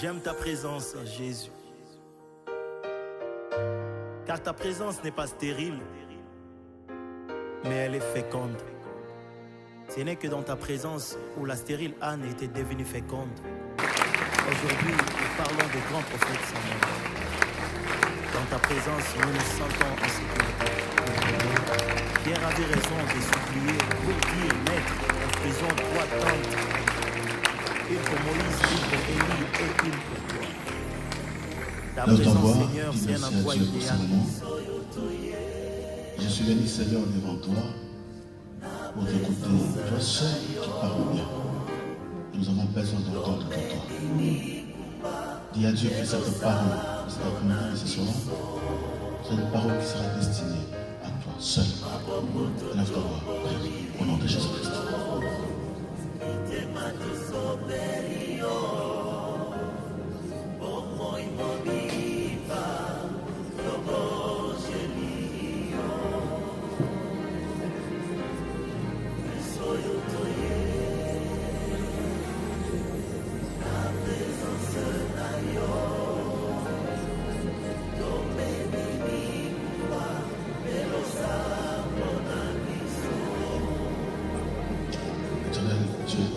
J'aime ta présence, Jésus. Car ta présence n'est pas stérile, mais elle est féconde. Ce n'est que dans ta présence où la stérile Anne était devenue féconde. Aujourd'hui, nous parlons des grands prophètes Samuel. Dans ta présence, nous nous sentons en sécurité. Pierre avait raison de supplier pour dire, Maître, construisons 3 tentes. Une pour Moïse, une pour Élie et une pour toi. Ta présence, Seigneur, c'est un endroit idéal. Je suis venu, Seigneur, devant toi pour t'écouter. Toi seul qui parles bien. Nous avons besoin d'entendre de toi. Dis à Dieu que cette parole, cette après-midi, ce soir, c'est une parole qui sera destinée à toi seul. Lève ta voix, prie, au nom de Jésus-Christ.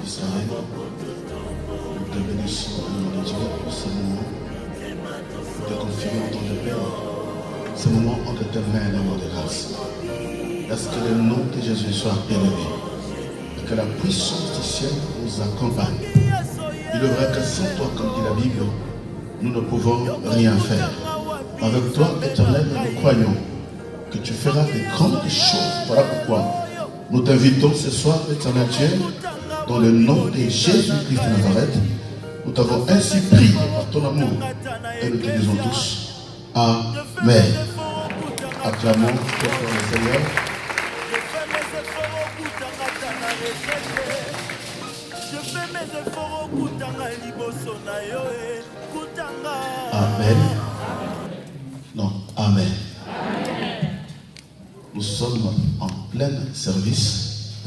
Israël, nous te bénissons au nom de Dieu pour ce moment. Nous te confions en ton Père. Ce moment entre tes mains, l'amour de grâce. Laisse que le nom de Jésus soit élevé et que la puissance du ciel nous accompagne. Il est vrai que sans toi, comme dit la Bible, nous ne pouvons rien faire. Avec toi, Éternel, nous croyons que tu feras des grandes choses. Voilà pourquoi nous t'invitons ce soir, Éternel Dieu, dans le nom de Jésus-Christ de Nazareth. Nous t'avons ainsi prié par ton amour et nous te disons tous Amen. Acclamons le Seigneur. Amen. Non, Amen. Nous sommes en plein service.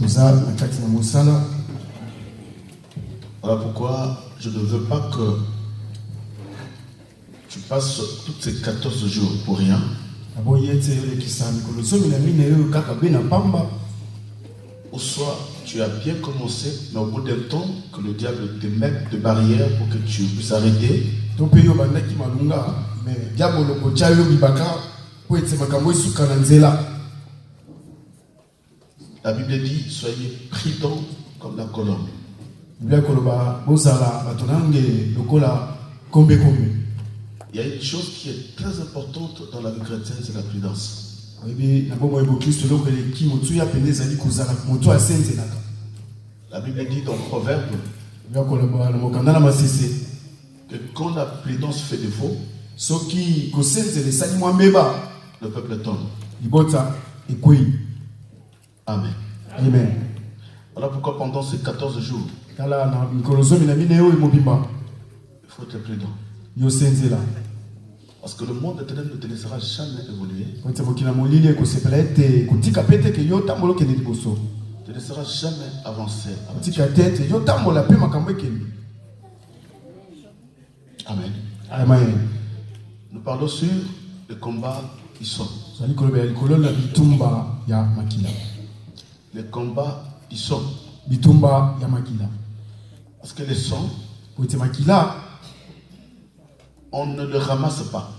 Voilà pourquoi je ne veux pas que tu passes toutes ces 14 jours pour rien. Ou soit tu as bien commencé, mais au bout d'un temps, que le diable te mette des barrières pour que tu puisses arrêter. La Bible dit, soyez prudents comme la colombe. Il y a une chose qui est très importante dans la vie chrétienne, c'est la prudence. La Bible dit dans Proverbe que quand la prudence fait défaut, le peuple tombe. Amen. Amen. Voilà pourquoi pendant ces 14 jours, il faut être prudent. Parce que le monde éternel ne te laissera jamais évoluer. Ne te laissera jamais avancer. Amen. Amen. Nous parlons sur le combat Isson. Le combat Isson. Parce que les sons, on ne le ramasse pas.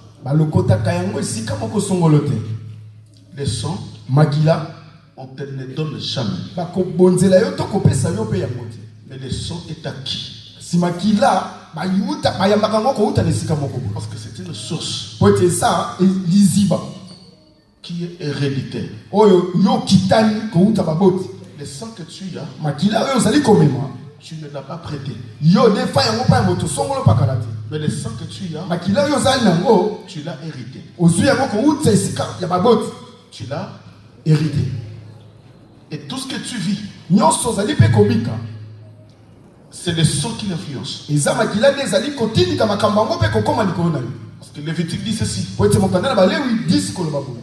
Les sons, on ne te les donne jamais. Mais les sons est acquis. Parce que c'est une source qui est héréditaire. Les sons que tu as, tu ne l'as pas prêté. Mais les sons que tu as, tu l'as hérité. Tu l'as hérité. Et tout ce que tu vis, c'est les sons qui l'influencent. Parce que Lévitique dit ceci.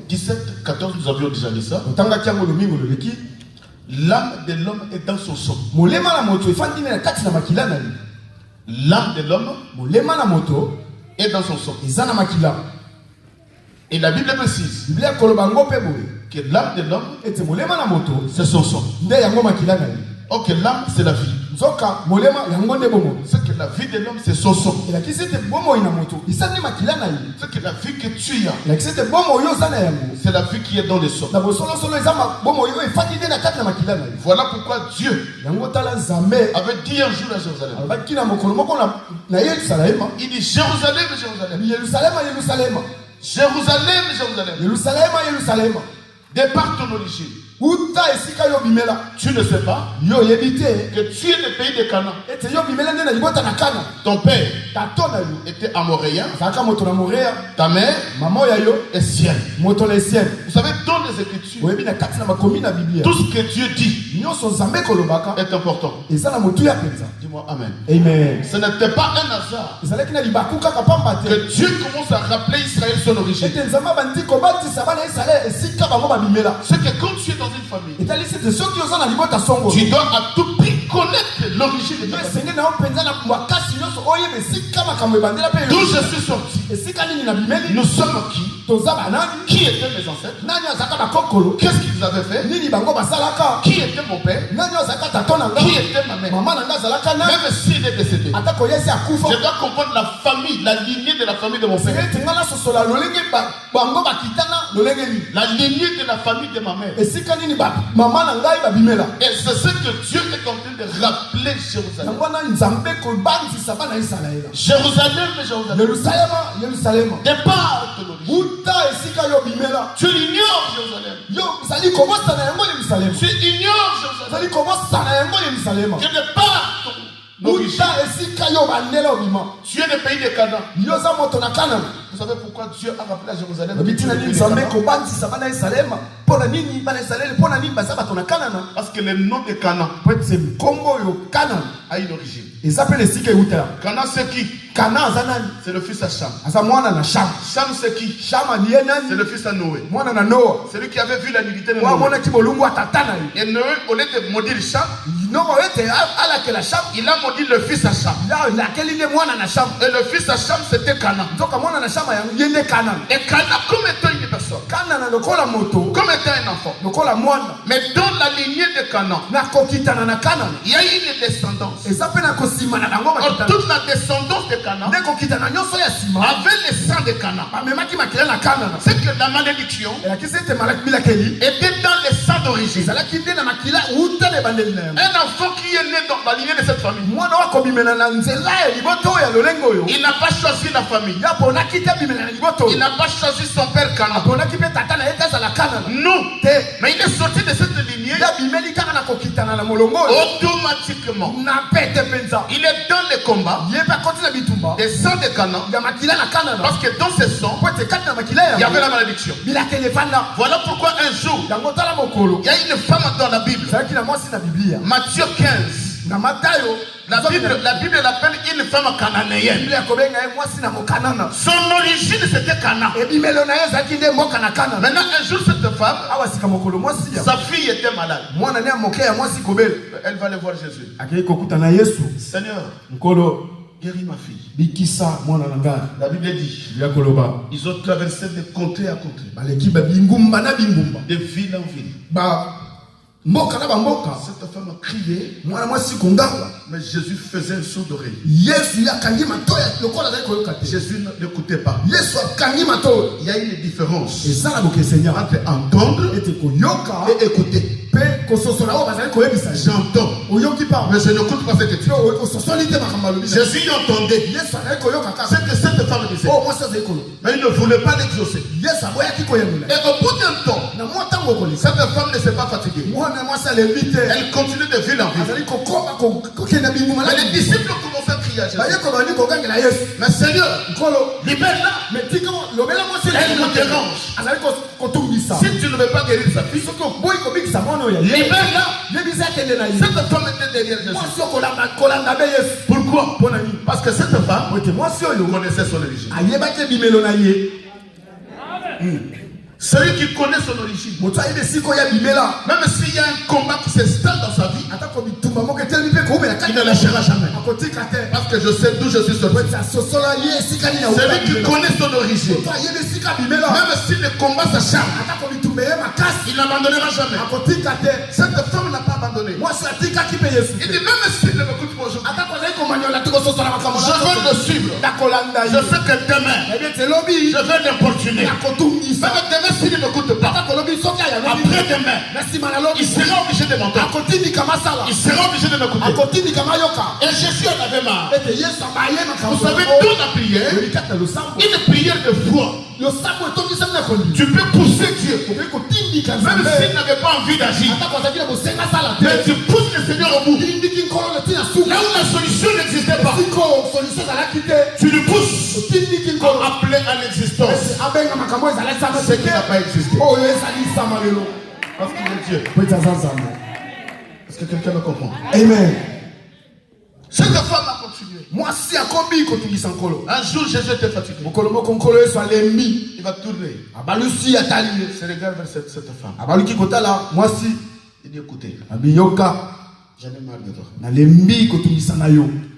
17, 14, nous avions déjà dit ça. L'âme de l'homme est dans son sang. L'âme de l'homme molema na moto est dans son sang. eza na makila. Et la Bible précise Biblia koloba ngo pe boye que l'âme de l'homme, ete molema na moto c'est son sang. nde yango makila na ye. Ok, l'âme, c'est la vie. Nzoka molema yango nde bomo. C'est que la vie de l'homme, c'est son sang. Elakisi ete bomo ina moto isani makila na ye. C'est que la vie que tu as, Elakisi ete bomo yo za na yango. c'est la vie qui est dans le sang. Na bosolo solo eza bomo yo efandi nde na kati na makila na ye. Voilà pourquoi Dieu Yango tala Nzambe avait dit un jour à Jérusalem. abaki na mokolo moko na Yerusalema. Il dit Jérusalem, Jérusalem. Yerusalema, Yerusalema. Jérusalem, Jérusalem. Yerusalema, Yerusalema. Départ ton origine. Uta esika yo bimela. Tu ne sais pas Yo yebite. que tu es le pays de Canaan. Ete yo bimela nde na libota na Kana. Ton père Tato na yo. était amoréen. Zaka moto na Moréa. Ta mère Maman ya yo. est sienne. Moto na sienne. Vous savez, dans les Écritures, Oyebi na kati na makomi na Biblia. tout ce que Dieu dit Nyonso Nzambe kolobaka. est important. Eza na motu ya penza. Dis-moi Amen. Amen. Ce n'était pas un hasard Ezalaki na libaku kaka pamba te. que Dieu commence à rappeler Israël son origine. Ete Nzambe bandi kobatisa bana Israël esika bango babimela. C'est que quand tu es dans une famille, Etali sete soki oza na libota songo. tu dois à tout prix connaître l'origine de Yo ta famille. esenge na yo penza na makasi nyonso oyeba esika makambo ebandela pe D'où yo. je suis sorti. Esika nini na bimeli. Nous sommes qui? Toza banani. Qui étaient mes ancêtres? Nani azaka bakokolo. Qu'est-ce qu'ils avaient fait? Nini bango basalaka. Qui était mon père? Nani azaka tato na nga. Qui était ma mère? Mama na nga azalaka na. Même s'il est décédé, Atako yesi akufa. je dois comprendre la famille, la lignée de la famille de mon père. Ete nga na sosola lolenge bango bakitana lolenge nini. La lignée de la famille de ma mère. Esika nini ba mama na ngai babimela. Et c'est ce que Dieu est en train de rappeler Jérusalem. Yango na Nzambe kobanzisa bana Israela. Jérusalem, Jérusalem. Yerusalema, Yerusalema. Départ de l'origine. Uta esika yo bimela. Tu l'ignores, Jérusalem. Yo sali kobosa na yango Yerusalema. Tu ignores, Jérusalem. Sali kobosa na yango Yerusalema. Que départ ton origine. Uta esika yo bandela obima. Tu es le pays de Canaan. Yo za moto na Kana. Vous savez pourquoi Dieu a rappelé à Jérusalem? Bitina nini Nzambe kobanzisa bana Yerusalema. Pona nini bana Israela pona nini baza bato na Kana na. Parce que le nom de Canaan Peut c'est kombo yo Kana. a une origine. Ezapele esika uta. Canaan c'est qui? Kana azanani. C'est le fils à Cham. Asa mwana na Sham. Cham c'est qui? Shama ni nani? C'est le fils à Noé. Mwana na Noa. Celui qui avait vu la nudité de Wa Noé. mwana kibolungu atatana yo. Et Noé, au lieu de maudire Cham, Noa ete ala ke la Sham. il a maudit le fils à Cham. La keli ne mwana na Sham. Et le fils à Cham c'était Canaan. Nzoka mwana na Shama yango yende Kana. Et Canaan comme étant une personne, Kana na lokola moto. comme étant un enfant. Lokola mwana. Mais dans la lignée de Canaan, Na kokitana na Kana. il y a une descendance. Ezape na kosima na bango Or, bakitana. toute la descendance de Canaan Ne kokitana nyonso ya sima. avait le sang de Canaan. Bamemaki makila na Kana. C'est que la malédiction Elakisi ete malaki milakeli. était dans le sang d'origine. Ezalaki nde na makila uta na ebandeli na yango. Un enfant qui est né dans la lignée de cette famille, Mwana wa kobimela na nzela ya liboto ya lolengo yo. il n'a pas choisi la famille. Ya ponaki te bimela na liboto. Il n'a pas choisi son père Canaan. Ponaki pe tata na ye kazala Kana. Non. Te. Mais il est sorti de cette lignée Ya bimeli kaka na kokitana na molongo yo. automatiquement. Na pete penza. Il est dans le combat Ye pa koti na bitumba. des sangs de Canaan. Ya makila na Kana na. Parce que dans ce sang, Po ete kati na makila ya. il y avait la malédiction. Milakeli efanda. Voilà pourquoi un jour, Yango tala mokolo. il y a une femme dans la Bible. Ezalaki na mwasi na Biblia. Matthieu 15. Na Matayo. La Bible l'appelle une femme cananéenne. Biblia kobenga ye mwasi na mokanana. Son origine c'était Canaan. Ebimelo na ye ezalaki nde mboka na Kana. Maintenant, un jour, cette femme, Awa sika mokolo mwasi ya. sa fille était malade. Mwana ne amoke ya mwasi kobela. Elle va aller voir Jésus. Akei kokuta na Yesu. Seigneur, Nkolo guéris ma fille. bikisa mwana na ngai. La Bible dit, Biblia koloba. ils ont traversé de contrée à contrée, Baleki ba bingumba na bingumba. de ville en ville. Ba mboka na ba mboka. Cette femme a crié, Mwana mwasi konganga. mais Jésus faisait un saut d'oreille. Yesu yakangi matoya lokola zali koyoka te. Jésus n'écoutait pas. Yesu akangi matoya. Il y a une différence Ezala boke Seigneur. entre entendre Ete koyoka et écouter. pe kososola oyo bazali koyebisa. J'entends, Oyoki pa. mais je n'écoute pas ce que tu dis. Ososoli te makambo alobi. Jésus entendait Yesu azali koyoka kaka. ce que cette femme disait, Oh mwasi azali koloba. mais il ne voulait pas l'exaucer. Yesu aboyaki koyemola. Et au bout d'un temps, Na mwa ntango okolisa. cette femme ne s'est pas fatiguée. Mwana mwasi alembi te. Elle continue de ville en ville. Azali kokoma kokenda binguma na Mais les disciples ont commencé à crier à Jésus. baye kobandi kogangela Yesu. Mais Seigneur, Nkolo libère-la. mais tika lobela mwasi Elle me dérange. azali kotumbisa. Si tu ne veux pas guérir sa fille, Soki oboyi kobikisa mwana oyo ya ye. libère-la. Yebisa akende na ye. Cette femme était derrière Jésus. Mwasi oyo kolanda be Yesu. Pourquoi? Mpona nini? Parce que cette femme Ote mwasi oyo connaissait son origine. ayebaki ebimelo na ye. Celui qui connaît son origine, Moto ayebi esika oyo abimela. même s'il y a un combat qui s'installe dans sa vie, Ata kobitumba moko etelemi mpe koumela kati Il ne lâchera jamais. Parce que je sais d'où je suis sorti. Celui qui connaît son origine, même si le combat s'acharne, il n'abandonnera jamais. Cette femme n'a pas abandonné. Il dit même s'il ne m'écoute pas aujourd'hui, je veux le suivre. Je sais que demain, je vais l'importuner. Même demain s'il ne m'écoute pas, après demain, il sera obligé de m'entendre. Il sera obligé de m'écouter. Et Jésus en avait marre. Vous savez, dans la prière, une prière de foi, tu peux pousser Dieu. Même s'il n'avait pas envie d'agir, mais tu pousses le Seigneur au bout. Là où la solution n'existait pas, tu le pousses pour appeler à l'existence ce qui n'a pas existé. Parce qu'il est Dieu. Est-ce que quelqu'un me comprend? Amen. Cette femme a continué. Un jour, Jésus était fatigué. Il va tourner. Il se regarde vers cette femme. Il dit écoutez, j'en ai marre de toi.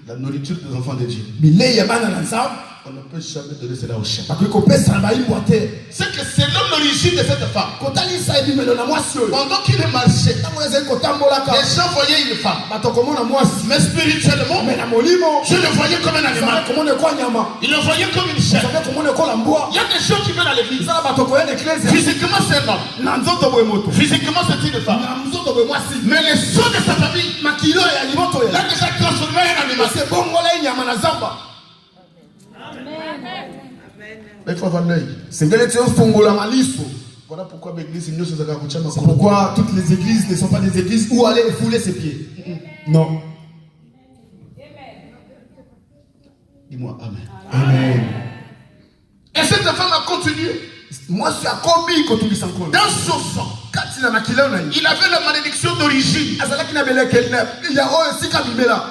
La nourriture des enfants de Dieu, on ne peut jamais donner cela aux chiens. C'est que selon l'origine de cette femme, pendant qu'il marchait, les gens voyaient une femme. Mais spirituellement, je le voyais comme un animal. Ils le voyaient comme une chair. Il y a des gens qui viennent à l'église. Physiquement, c'est un homme. Physiquement, c'est une femme. Mais les sons de sa famille l'a déjà transformé en animal. Mais il faut avoir l'œil. Voilà pourquoi l'église nous sommes. C'est pourquoi toutes les églises ne sont pas des églises où aller fouler ses pieds. Non. Dis-moi amen. Amen. Et cette femme a continué. Moi, je suis à Kobi quand tu dis encore. Dans son sang, il avait la malédiction d'origine.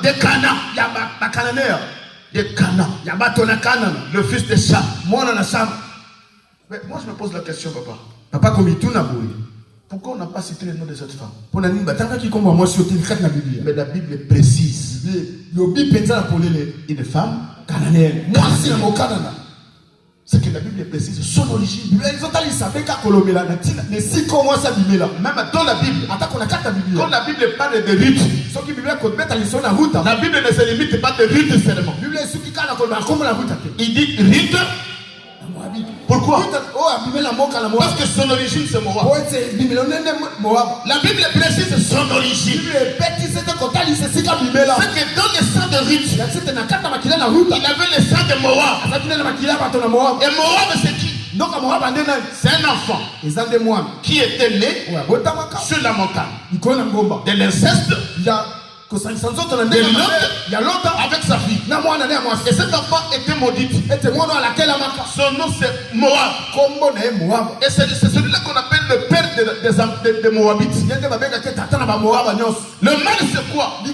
Des Cana. Des Cana. Le fils de Sam. Mais moi je me pose la question, papa. Pourquoi on n'a pas cité le nom de cette femme? Mais la Bible est précise. Une femme c'est que la Bible est précise son origine. Même dans la Bible, quand la Bible parle de rites, la Bible ne se limite pas de rites seulement. Il dit rite. Pourquoi? Parce que son origine c'est Moab. La Bible précise son origine. C'est que dans le sang de Ruth, il avait le sang de Moab. Et Moab c'est qui? C'est un enfant qui était né sur la montagne. De l'inceste. De l'autre avec sa fille. Et cet enfant était maudit. Son nom c'est Moab. Et c'est celui-là qu'on appelle le père des Moabites. Le mal c'est quoi? C'est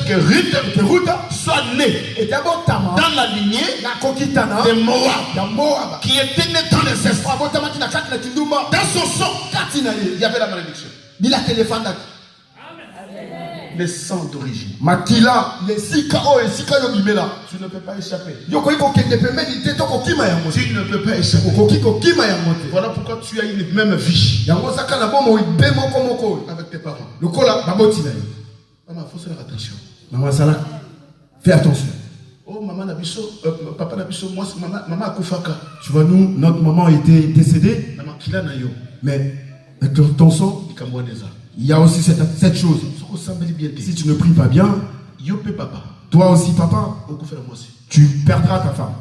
que Ruth soit née dans la lignée de Moab, qui était né dans l'inceste. Dans son sang, il y avait la malédiction. Le sang d'origine. Tu ne peux pas échapper. Tu ne peux pas échapper. Voilà pourquoi tu as une même vie avec tes parents. Maman, il faut faire attention. Fais attention. Oh, maman Nabiso, papa Nabiso, moi, maman Akufaka. Tu vois, nous, notre maman était décédée. Mais avec ton sang, il y a aussi cette chose. Si tu ne pries pas bien, toi aussi, papa, tu perdras ta femme.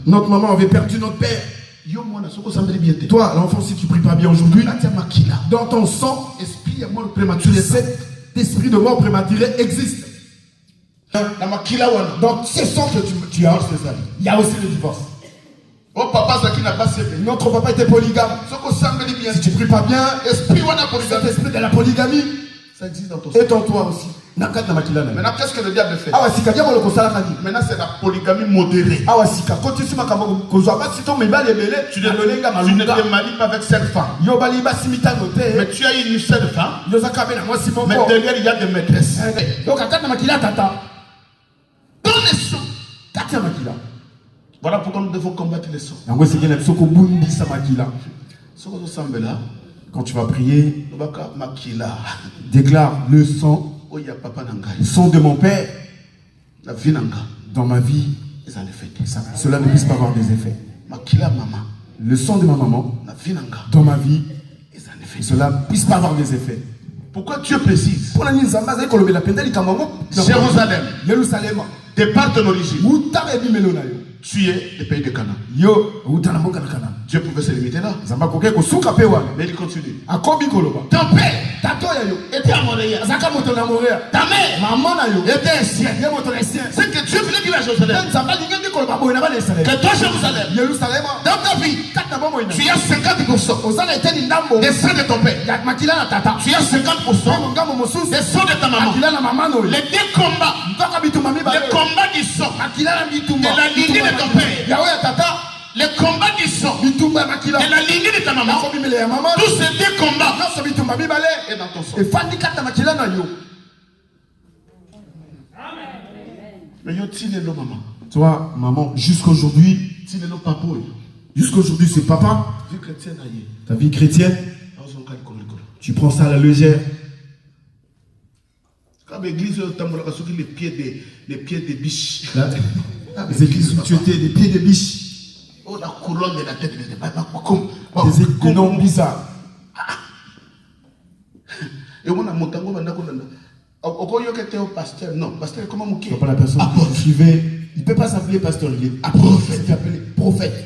Notre maman avait perdu notre père. Toi, l'enfant, si tu ne pries pas bien aujourd'hui, dans ton sang, cet esprit de mort prématurée existe. Donc, ce sang que tu as, il y a aussi le divorce. Notre papa était polygame. Si tu ne pries pas bien, cet esprit de la polygamie ça existe dans ton est en toi aussi. Maintenant, qu'est-ce que le diable fait? Maintenant, c'est la polygamie modérée. Tu ne te maries pas avec 7 femmes. Mais tu as une seule femme. Mais derrière, il y a des maîtresses. Dans les sons. Voilà pourquoi nous devons combattre les sons. Quand tu vas prier, déclare le sang de mon père dans ma vie. Cela ne puisse pas avoir des effets. Le sang de ma maman dans ma vie, cela ne puisse pas avoir des effets. Pourquoi Dieu précise? Jérusalem, départ de l'origine. Tu es le pays de Canaan. Dieu pouvait se limiter là. Mais il continue. Ton père était amoréen. Ta mère était ancienne. C'est que Dieu voulait dire à Jérusalem que toi, Jérusalem, dans ta vie, tu as 50% des sangs de ton père. Tu as 50% des sangs de ta maman. Les deux combats, le combat du sang et la lignée de ton père. Les combats du sang et la lignée de ta maman, tous ces deux combats est dans ton sang. Mais toi, maman, jusqu'aujourd'hui, c'est papa. Ta vie chrétienne, tu prends ça à la légère. Les pieds des biches. Les églises où tu étais, les pieds des biches. Oh, la couronne de la tête des noms bizarres. Et on a mon tango, pasteur. Non, pasteur, comment mon pas la personne qui suivait. Il ne peut pas s'appeler pasteur, il est prophète. Il s'appelle prophète,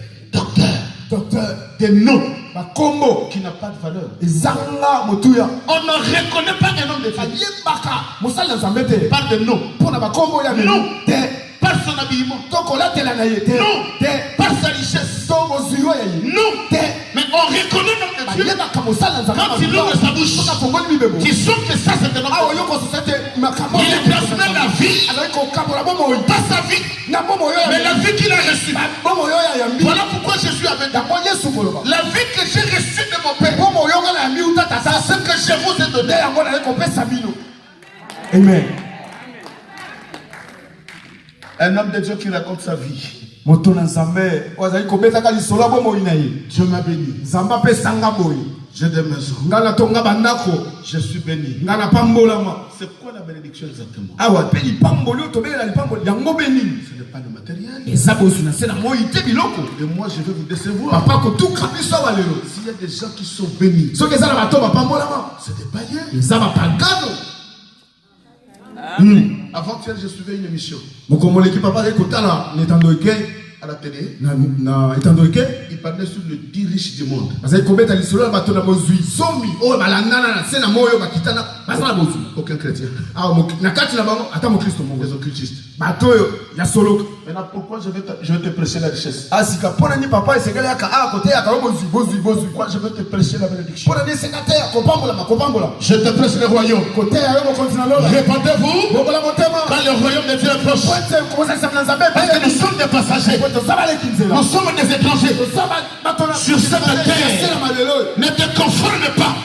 docteur, des noms, ma combo qui n'a pas de valeur. On ne reconnaît pas un homme de Dieu. Pas de nom. Non. Par son habillement. Non. Par sa richesse. Non. Mais on reconnaît l'homme de Dieu quand il ouvre sa bouche. Qui sont que ça c'est un homme. Il transmet la vie. Pas sa vie. Mais la vie qu'il a reçue. Voilà pourquoi je suis avec vous. La vie que j'ai reçue de mon père, c'est ce que je vous ai donné. Amen. Un homme de Dieu qui raconte sa vie. Dieu m'a béni. J'ai des maisons. Je suis béni. C'est quoi la bénédiction exactement? Ce n'est pas le matériel. Et moi je vais vous décevoir. S'il y a des gens qui sont bénis, c'est des païens. Avant-hier, je suivais une émission. À la télé, il parlait sur le 10 riches du monde. Aucun chrétien. Les occultistes. Maintenant, pourquoi je vais te prêcher la richesse? Pourquoi je vais te prêcher la bénédiction? Je te prêche le royaume. Répandez-vous quand le royaume de Dieu est proche. Parce que nous sommes des passagers. Nous sommes des étrangers. Sur cette terre, ne te conforme pas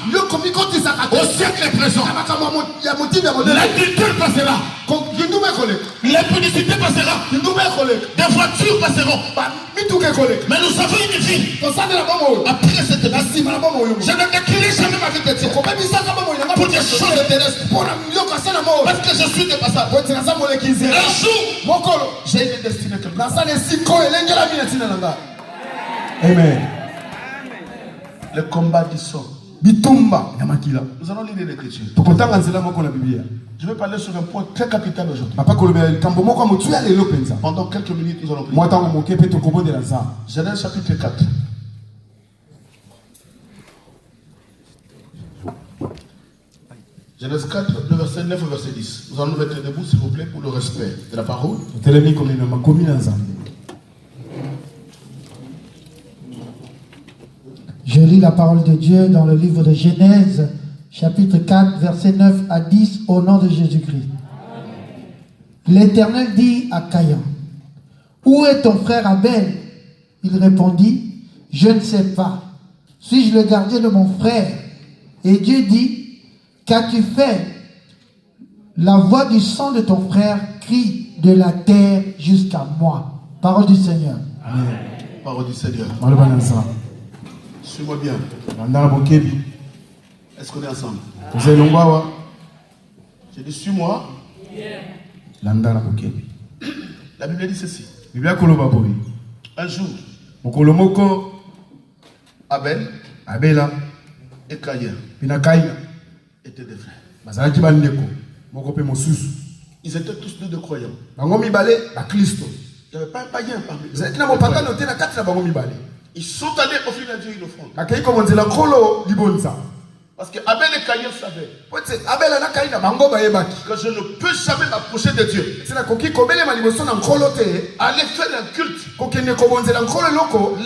au siècle présent. L'adultère passera. L'impudicité passera. Des voitures passeront. Mais nous avons une vie. Après cette vie, je ne décrirai jamais ma vie de Dieu pour des choses terrestres. Parce que je suis de passage. Un jour, j'ai une destinée comme ça. Amen. Le combat du sang. Nous allons lire l'écriture. Je vais parler sur un point très capital aujourd'hui. Pendant quelques minutes, nous allons prier. Genèse chapitre 4. Genèse 4, le verset 9 au verset 10. Nous allons nous mettre debout, s'il vous plaît, pour le respect de la parole. Je lis la parole de Dieu dans le livre de Genèse, chapitre 4, versets 9 à 10, au nom de Jésus-Christ. L'Éternel dit à Caïn, « Où est ton frère Abel ?» Il répondit, « Je ne sais pas. Suis-je le gardien de mon frère ?» Et Dieu dit, « Qu'as-tu fait ? La voix du sang de ton frère crie de la terre jusqu'à moi. » Parole du Seigneur. Amen. Parole du Seigneur. Suis-moi bien. Est-ce qu'on est ensemble? J'ai dit, suis-moi. La Bible dit ceci. Un jour, Abel et Caïn étaient des frères. Ils étaient tous deux de croyants. Il n'y avait pas un païen parmi eux. Ils sont allés offrir à Dieu une offrande. Parce que Abel et Caïn savaient que je ne peux jamais m'approcher de Dieu. Aller faire un culte,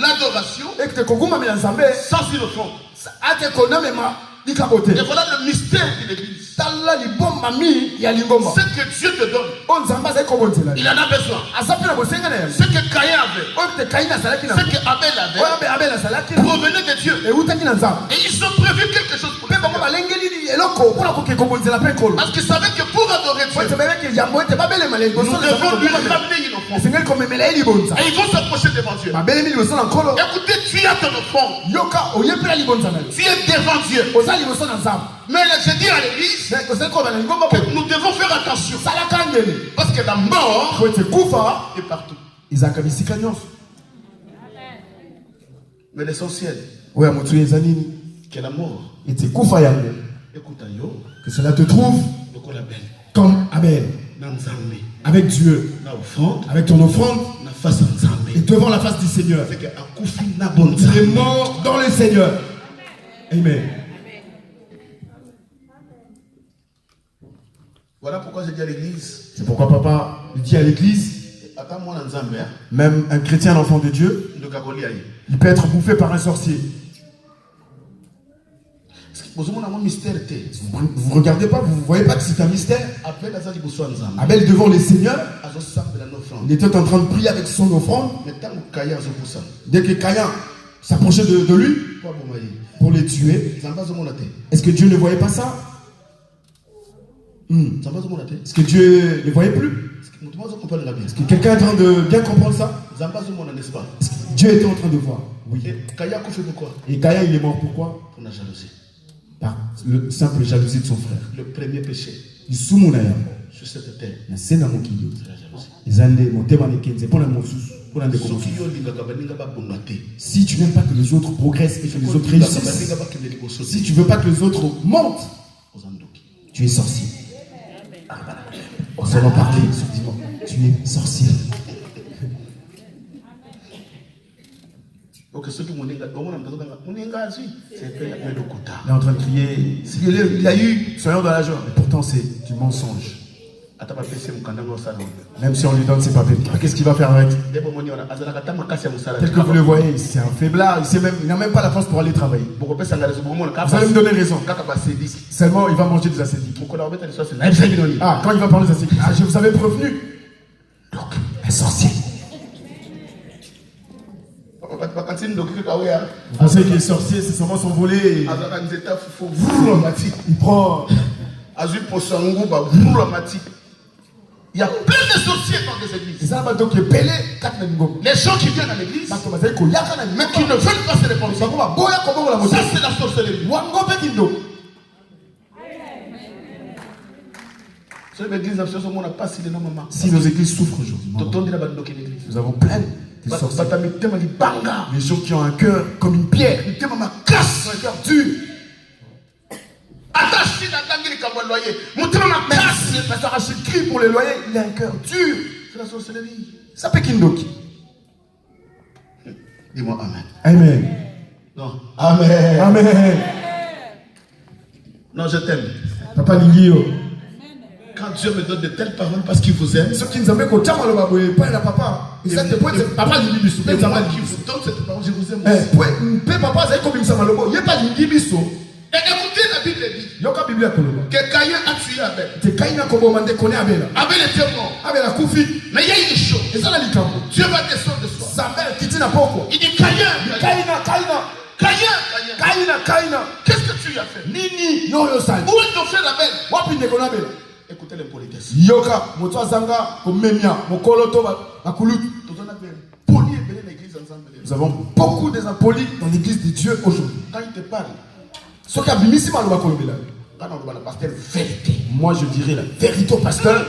l'adoration, sans une offrande. Et voilà le mystère de l'église. C'est que Dieu te donne. Il en a besoin. Ce que Caïn avait, ce que Abel avait, provenait de Dieu. Et ils ont prévu quelque chose pour lui. Parce qu'ils savaient que pour adorer Dieu, nous devons lui ramener une offrande. Et ils vont s'approcher devant Dieu. Écoutez, tu as ton offrande. Tu es devant Dieu. Mais je dis à l'église que nous devons faire attention. Parce que la mort est partout. Mais l'essentiel, que la mort, que cela te trouve comme Abel, avec Dieu, avec ton offrande, et devant la face du Seigneur. Il est mort dans le Seigneur. Amen. Voilà pourquoi je dis à l'église. C'est pourquoi papa dit à l'église, même un chrétien, l'enfant de Dieu, il peut être bouffé par un sorcier. Vous regardez pas, vous ne voyez pas que c'est un mystère. Abel devant le Seigneur, il était en train de prier avec son offrande. Dès que Caïn s'approchait de lui pour les tuer, est-ce que Dieu ne voyait pas ça? Est-ce que Dieu ne voyait plus? Est-ce que quelqu'un est en train de bien comprendre ça? Est-ce que Dieu était en train de voir? Oui. Et Caïn, il est mort pourquoi? Pour la jalousie. Par le simple jalousie de son frère. Le premier péché sur cette terre, c'est la jalousie. Si tu n'aimes pas que les autres progressent et que les autres réussissent, si tu ne veux pas que les autres montent, tu es sorcier. On s'en va parler, effectivement. Tu es sorcier. Il est en train de crier. Il a eu, soyons dans la joie. Mais pourtant, c'est du mensonge. Même si on lui donne ses papiers, qu'est-ce qu'il va faire avec? Tel que vous le voyez, c'est un faiblard. Il n'a même pas la force pour aller travailler. Vous allez me donner raison. Seulement, il va manger des ascétiques. Ah, quand il va parler des ascétiques, je vous avais prévenu. Donc, un sorcier. Vous pensez qu'il est sorcier, c'est seulement s'envoler. Il prend. Il y a plein de sorciers dans les églises. Les gens qui viennent à l'église, mais qui ne veulent pas se répandre. Ça, c'est la sorcellerie. Si nos églises souffrent aujourd'hui, nous avons plein de sorciers. Les gens qui ont un cœur comme une pierre, un cœur dur. Pasteur Rachid crie pour les loyers, il a un cœur dur. C'est la sorcellerie. Ça fait Kindoki. Dis-moi Amen. Amen. Non. Amen. Amen. Non, je t'aime. Papa Lingio. Quand Dieu me donne de telles paroles parce qu'il vous aime. Ceux qui nous amènent au Tchama le baboué, pas la papa. Et ça te pointe, papa Lingibiso. Et moi qui vous donne cette parole, je vous aime. Papa, c'est comme il me semble le mot. Il n'y a pas Lingibiso. Et écoutez, la Bible dit Bible Koloba. Que Caïn a tué Abel. Te Caïn a commandé qu'on est Abel. Abel était mort. Abel a koufi. Mais il y a une chose. Et ça l'a dit quand Dieu va descendre de soi. Samuel qui dit n'a pas quoi. Il dit Caïn. Qu'est-ce que tu as fait? Nini yo yo sali. Où est ton frère Abel? Wapi ndeko na Abel? Écoutez l'impolitesse. Yoka moto azanga ko memia mokolo to bakulutu. Nous avons beaucoup des impolis dans l'église de Dieu aujourd'hui. Quand il te parle, Ce qui a bimisi maloba kolobela. quand on va pasteur vérité. Moi je dirais la vérité au pasteur.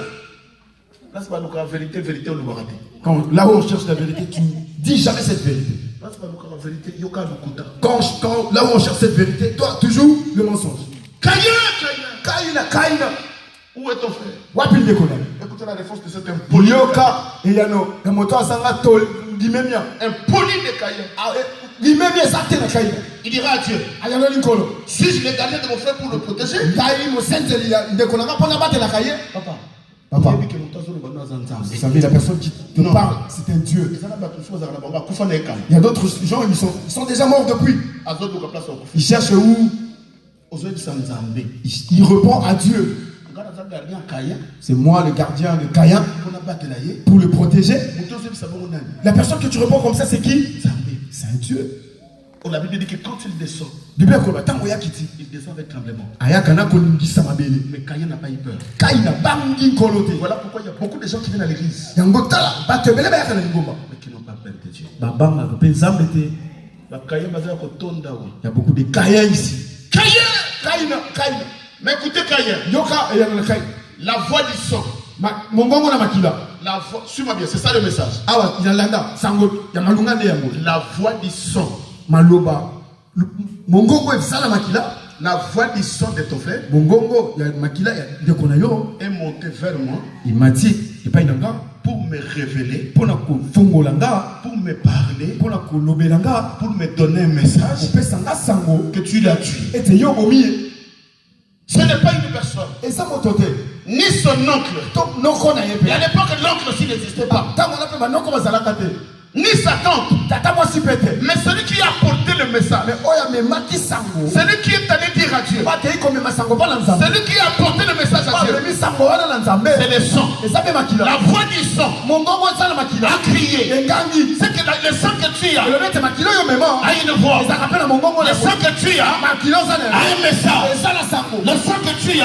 Là c'est pas la vérité, vérité on va rater. Quand là où on cherche la vérité, tu ne dis jamais cette vérité. Là c'est pas la vérité, yoka lukuta. Quand là où on cherche cette vérité, toi toujours le mensonge. Caïn. Où Où est ton frère? Wapi ndeko na? Écoutez la réponse de cet impoli. Yoka et yano, ya moto azanga tol limemia. Impoli de Caïn. Limemia zate na Caïn. Il dira à Dieu, Ayano linkolo. si je l'ai gardé de mon frère pour le protéger, Ngai mo senteli ya ndeko na pona bate la Caïn. Papa. Vous savez, la personne qui te parle, c'est un Dieu. Il y a d'autres gens, ils sont déjà morts depuis. Ils cherchent où? Ils répondent à Dieu. C'est moi le gardien de Caïn pour le protéger. La personne que tu réponds comme ça, c'est qui? C'est un Dieu. La Bible dit que quand il descend, Il il descend avec tremblement. Mais Caïn n'a pas eu peur. Voilà pourquoi il y a beaucoup de gens qui viennent à l'église, mais qui n'ont pas peur de Dieu. Il y a beaucoup de Caïns ici. Caïn. Mais écoutez Caïn, la voix du sang. La voix, suis-moi bien, c'est ça le message. La voix du sang. Maloba. La voix du sang de ton frère est montée vers moi Il m'a dit, pour me révéler, pour me pour me parler, pour me donner un message que tu l'as tué. Ce n'est pas une personne, ni son oncle. Et à l'époque, l'oncle aussi n'existait pas. Ni sa tante. Mais celui qui a apporté le message, celui qui est allé dire à Dieu, celui qui a apporté le message à Dieu, c'est le sang. La voix du sang a crié. C'est que le sang que tu as a une voix. Le sang que tu as a un message. Le sang que tu as a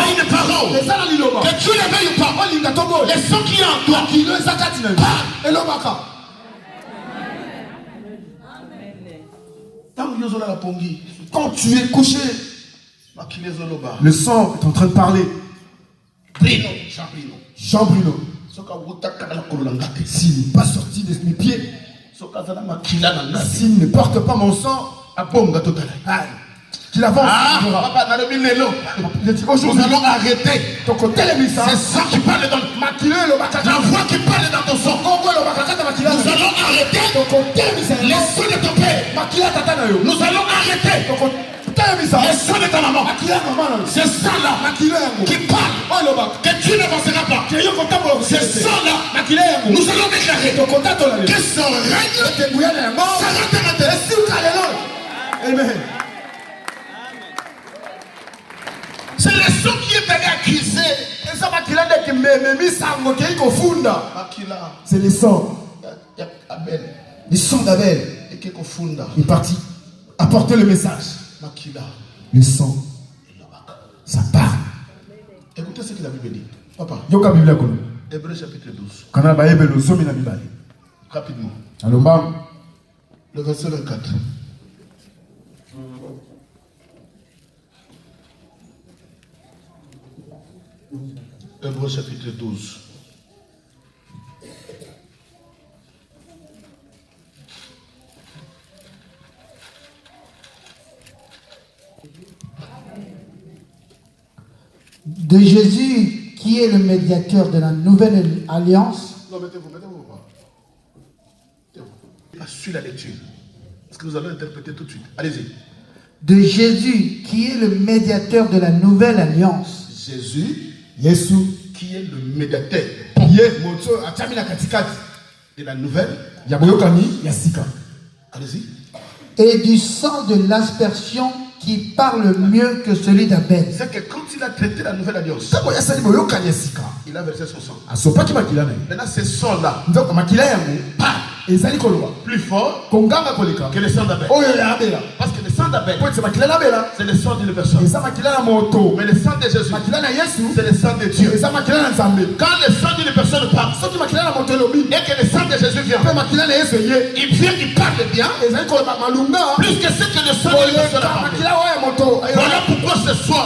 une parole. Que tu le veuilles ou pas, le sang qui est en toi parle. Quand tu es couché, le sang est en train de parler. Jean Bruno, s'il n'est pas sorti de mes pieds, s'il ne porte pas mon sang, qu'il avance. Nous allons arrêter. C'est ça qui parle dans la voix qui parle dans ton sang. Nous allons arrêter les sons de ton père. Nous allons arrêter les sons de ta maman. C'est ça là qui parle que tu n'avanceras pas. C'est ça là nous allons déclarer que son règne s'arrêtera. Amen. C'est le son qui est allé accuser. C'est le sang. Abel. Le sang d'Abel. Il est parti apporter le message. Le sang, ça parle. Écoutez ce que la Bible dit. Papa. Hébreux chapitre 12. Rapidement. Le verset 24. Hébreux chapitre 12. De Jésus, qui est le médiateur de la nouvelle alliance. Non, mettez-vous. Pas su la lecture. Parce que nous allons interpréter tout de suite. Allez-y. De Jésus, qui est le médiateur de la nouvelle alliance. Jésus, qui est le médiateur de la nouvelle. Allez-y. Et du sang de l'aspersion qui parle mieux que celui d'Abel. C'est que quand il a traité la nouvelle alliance, il a versé son sang. Maintenant, ce sang-là parle plus fort que le sang d'Abel. Parce que le sang d'Abel, c'est le sang d'une personne. Mais le sang de Jésus, c'est le sang de Dieu. Quand le sang d'une personne parle, et que le sang de Jésus vient, il vient, il parle bien, plus que ce que le sang d'une personne parle. Voilà pourquoi ce soir,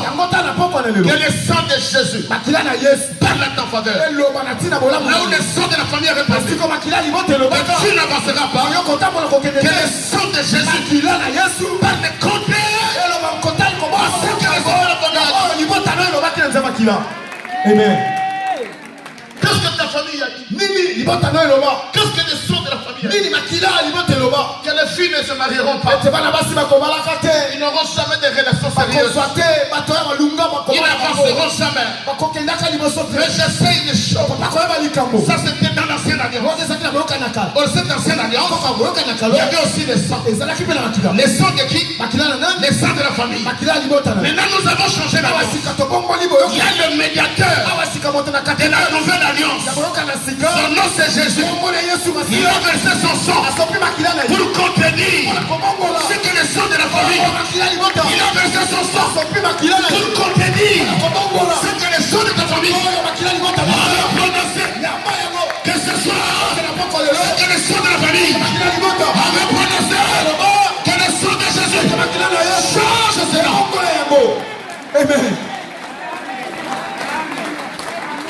que le sang de Jésus parle à ta faveur. Là où le sang de la famille est répandu, tu n'avanceras pas. Que le sang de Jésus parle contre Amen. qu'est-ce que ta famille a dit? Qu'est-ce que le sang de la famille a dit? Que les filles ne se marieront pas. Ils n'auront jamais de relations sérieuses. Ils n'avanceront jamais. Mais j'essaie une chose. Ça c'était dans l'ancienne alliance. Dans cette ancienne alliance, il y avait aussi le sang. Le sang de qui? Le sang de la famille. Maintenant nous avons changé l'alliance. Il y a le médiateur de la nouvelle alliance. Son nom c'est Jésus. Il a versé son sang pour contenir ce que le sang de la famille. Il a versé son sang pour contenir ce que le sang de ta famille. Alors prononcez que ce soit ce que le sang de la famille. Alors prononcez que le sang de Jésus change cela. Amen.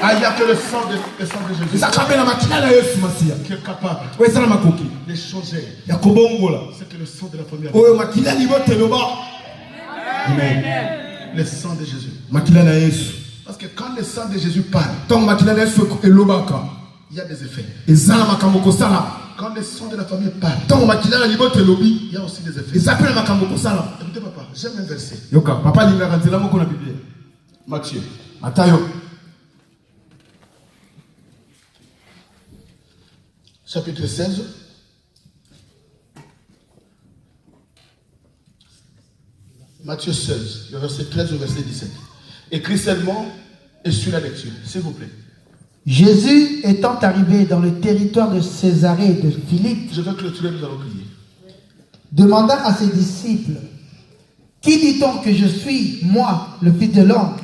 Ah, il n'y a que le sang de Jésus qui est capable de changer. C'est que le sang de la famille. Amen. Le sang de Jésus. Parce que quand le sang de Jésus parle, il y a des effets. Quand le sang de la famille parle, il y a aussi des effets. Écoutez papa, j'aime un verset. Matthieu. Chapitre 16. Matthieu 16, le verset 13 au verset 17. Écrit seulement et sur la lecture, s'il vous plaît. Jésus étant arrivé dans le territoire de Césarée et de Philippe, Je veux clôturer, nous allons prier. demanda à ses disciples, qui dit-on que je suis, moi, le Fils de l'homme?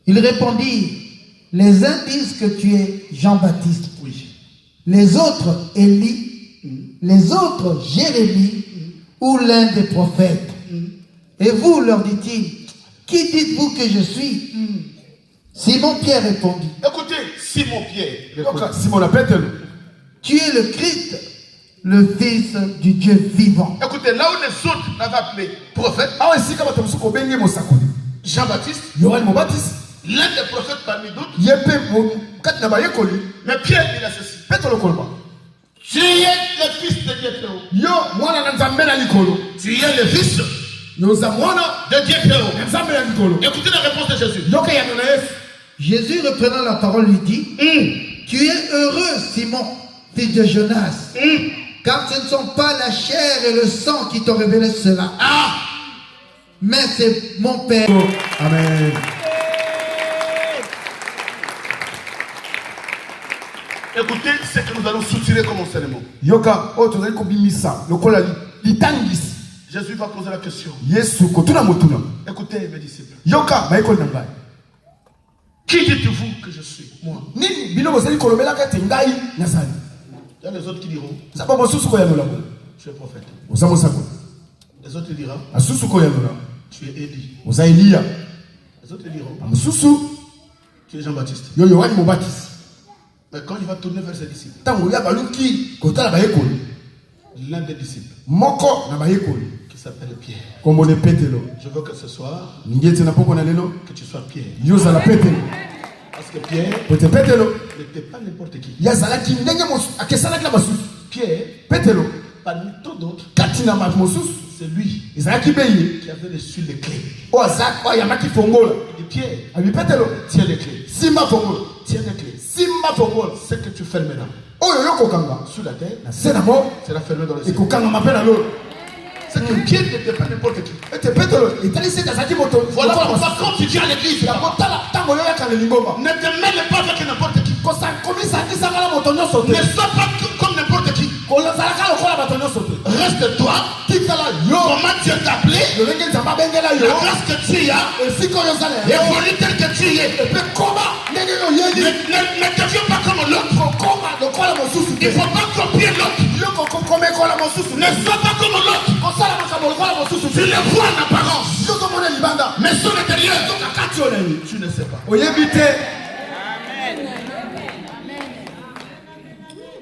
Ils répondirent, les uns disent que tu es Jean-Baptiste, Oui. les autres Élie, les autres Jérémie ou l'un des prophètes. Et vous, leur dit-il, qui dites-vous que je suis? Simon-Pierre répondit, Écoutez, Simon-Pierre. tu es le Christ, le Fils du Dieu vivant. Écoutez, là où les autres l'avaient appelé prophète, Jean-Baptiste, l'un des prophètes parmi d'autres, mais Pierre il a ceci. Tu es le fils de Dieu très haut. Tu es le fils de Dieu très haut. Écoutez la réponse de Jésus. Jésus, reprenant la parole, lui dit, tu es heureux, Simon, fils de Jonas, car ce ne sont pas la chair et le sang qui t'ont révélé cela, mais c'est mon Père. Amen. Écoutez ce que nous allons soutirer comme enseignement. Jésus va poser la question. Écoutez mes disciples. Qui dites-vous que je suis? Moi. Il y a les autres qui diront, tu es prophète. Les autres diront, tu es Élie. Les autres diront, tu es Jean-Baptiste. Mais quand il va tourner vers ses disciples, l'un des disciples qui s'appelle Pierre, je veux que ce soir, que tu sois Pierre. Parce que Pierre n'était pas n'importe qui. Pierre, parmi tant d'autres, c'est lui qui avait reçu les clés. Il dit Pierre, tiens les clés. Tiens les clés. Ce que tu fais maintenant sur la terre, c'est la fermer dans le ciel. C'est que Dieu n'était pas n'importe qui. Voilà pourquoi quand tu viens à l'église, ne te mêle pas avec n'importe qui. Ne sois pas comme n'importe qui. Reste toi. Comment Dieu t'a appelé, la grâce que tu as, évolue tel que tu es. Ne deviens pas comme l'autre. Il ne faut pas copier l'autre. Ne sois pas comme l'autre. Tu le vois en apparence, mais son intérieur, tu ne sais pas.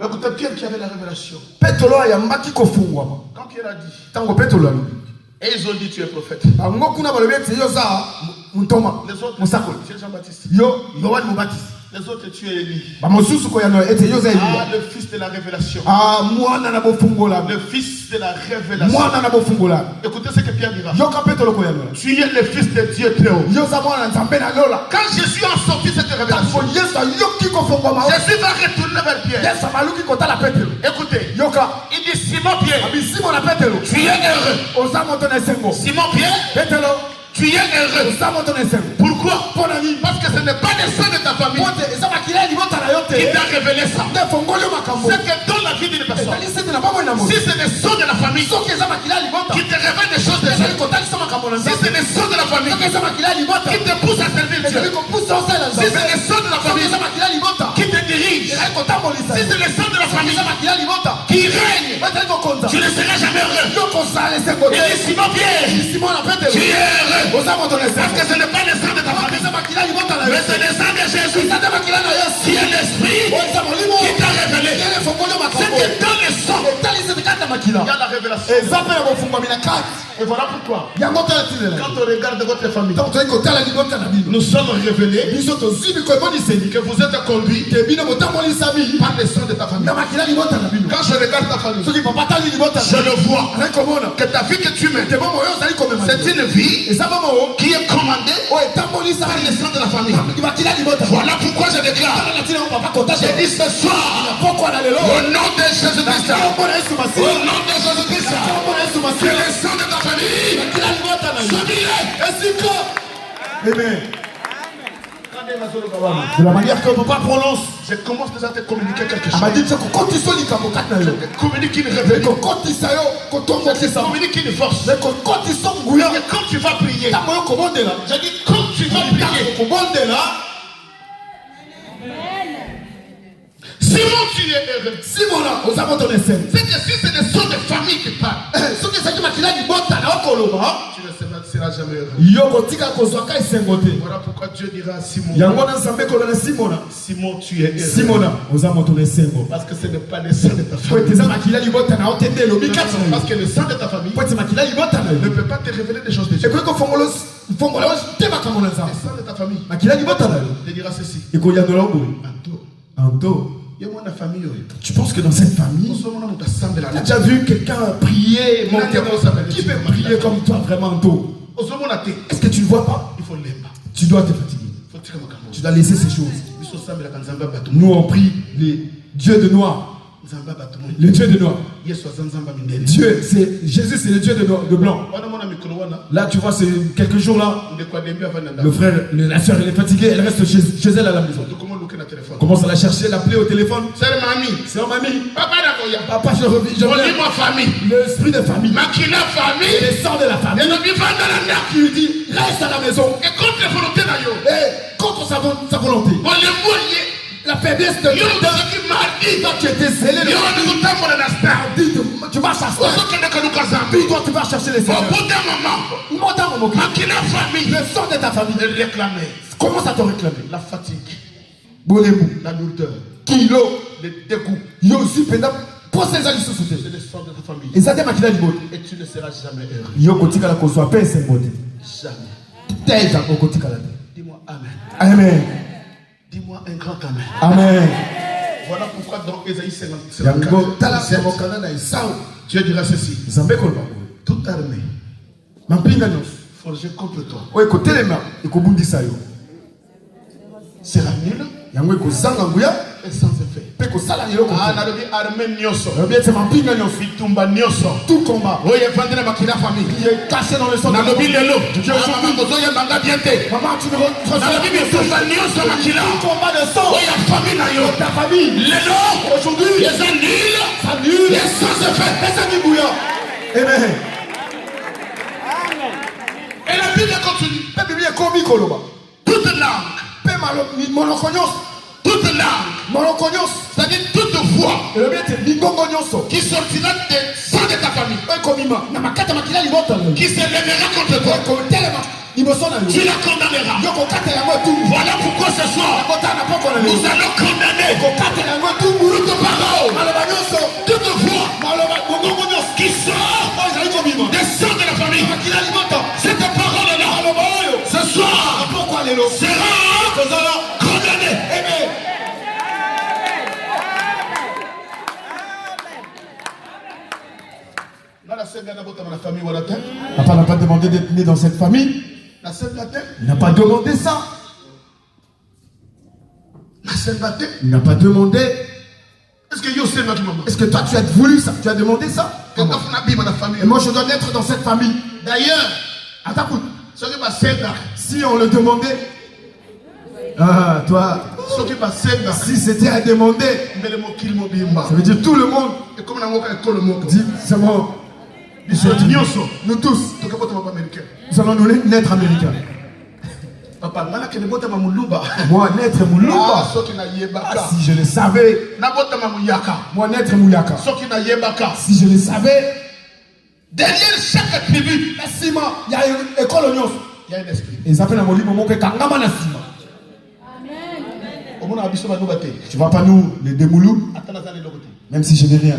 Écoutez, Pierre qui avait la révélation. Quand Pierre a dit, et ils ont dit tu es prophète. Les autres, c'est Jean-Baptiste. Les autres, tu es Élie. Ah, le fils de la révélation. Le fils de la révélation. Écoutez ce que Pierre dira. Tu es le fils de Dieu très haut. Quand Jésus a sorti cette révélation, Jésus va retourner vers Pierre. Écoutez, il dit Simon Pierre, tu es heureux. Simon Pierre, tu es heureux. Pourquoi? Parce que ce n'est pas le sang de ta famille qui t'a révélé ça. C'est que dans la vie d'une personne, si c'est le sang de la famille qui te révèle des choses de Dieu, si c'est le sang de la famille qui te pousse à servir Dieu, si c'est le sang de la famille qui te dirige, si c'est le sang de la famille qui règne, tu ne seras jamais heureux. Il dit Simon Pierre, tu es heureux. Parce que ce n'est pas le sang de ta famille, mais c'est le sang de Jésus qui est l'esprit qui t'a révélé. C'est que dans le sang, il y a la révélation. Et voilà pourquoi, quand on regarde votre famille, nous sommes révélés que vous êtes conduits par le sang de ta famille. Quand je regarde ta famille, je le vois que ta vie que tu mènes, c'est une vie qui est commandée par le sang de la famille. Voilà pourquoi je déclare, j'ai dit ce soir, au nom de Jésus-Christ, au nom de Jésus-Christ, que le sang de ta famille Amen. De la manière que papa prononce, je commence déjà à te communiquer quelque chose. Je te communique une révélation. Je te communique une force. Et quand tu vas prier, je dis quand tu vas prier, Simon, tu es heureux. C'est que si c'est des sons de famille qui parlent, tu ne seras jamais heureux. Voilà pourquoi Dieu dira à Simon, Simon, tu es heureux. Parce que ce n'est pas le sang de ta famille. Parce que le sang de ta famille ne peut pas te révéler des choses de Dieu. Le sang de ta famille te dira ceci. Tu penses que dans cette famille, tu as déjà vu quelqu'un prier, qui peut prier comme toi vraiment tôt? Est-ce que tu ne vois pas? Tu dois te fatiguer. Tu dois laisser ces choses. Nous on prie les dieux de noir. Le Dieu de noir. Dieu, c'est Jésus, c'est le Dieu de blanc. Là, tu vois, c'est quelques jours là. Le frère, la soeur, elle est fatiguée, elle reste chez elle à la maison. Commence à la chercher, l'appeler au téléphone. C'est mamie. Papa, je reviens. L'esprit de famille. Et le sang de la famille. Qui lui dit, reste à la maison. Et contre sa volonté. La faiblesse de Dieu qui était scellé. Tu vas chercher. Toi, tu vas chercher les seigneurs. Au bout d'un moment, le sang de ta famille. Commence à te réclamer. La fatigue, la lourdeur, le dégoût. Il y a aussi pendant pour ces années société. C'est le sang de ta famille. Et ça te maquille l'immote. Et tu ne seras jamais heureux. Il y a côté la cause soit paix c'est beauté. Jamais. Dis-moi amen. Amen. Dis-moi un grand amen. Amen. Voilà pourquoi dans Ésaïe 54, Dieu dira ceci. Toute armée forgée contre toi sera nulle et sans effet. Peko sala yoko. Ah, nalobi armée nyoso. Bien c'est ma pinga nyoso. Bitumba nyoso. Tout combat. Oui, il est la makila famille. Il est caché dans le sang. Nalobi lelo. Maman, tu ne retrouves pas. Nalobi bitumba nyoso makila. Tout combat de sang. Oui, la famille na yo. Ta famille. Lelo. Aujourd'hui. Les annuls. Ça nul. Les sans effet. Et ça dit bouillant. Amen. Et la Bible continue. La Bible est comme Koloba. Toute langue. Pe monokonyos. Toute langue. Monokonyos. C'est-à-dire toute voix Et le bien c'est Lingongonyoso. qui sortira des sangs de ta famille. Komima. Na makata makila libota. Qui se lèvera contre toi. Comme tellement. Liboson na Tu la condamneras. Yoko kata yango tout. Voilà pourquoi ce soir, nous allons condamner toute parole, toute voix qui sort des sangs de la famille. Cette parole-là, ce soir, sera condamnée. Papa n'a pas demandé d'être né dans cette famille. Il n'a pas demandé ça. Il n'a pas demandé. Est-ce que toi tu as voulu ça? Tu as demandé ça? Et moi je dois naître dans cette famille. D'ailleurs, si on le demandait. Ah, toi, si c'était à demander, ça veut dire tout le monde dit, c'est bon. Nous tous, nous allons nous naître américains. Moi, naître Moulouba. Si je le savais. Moi, naître Mouyaka. Si je le savais. Derrière chaque tribu, il y a une école au Nyos. il y a un esprit. Et ça fait la molie momo que Kangama na sima. Tu vois pas nous, les Demoulou, même si je n'ai rien.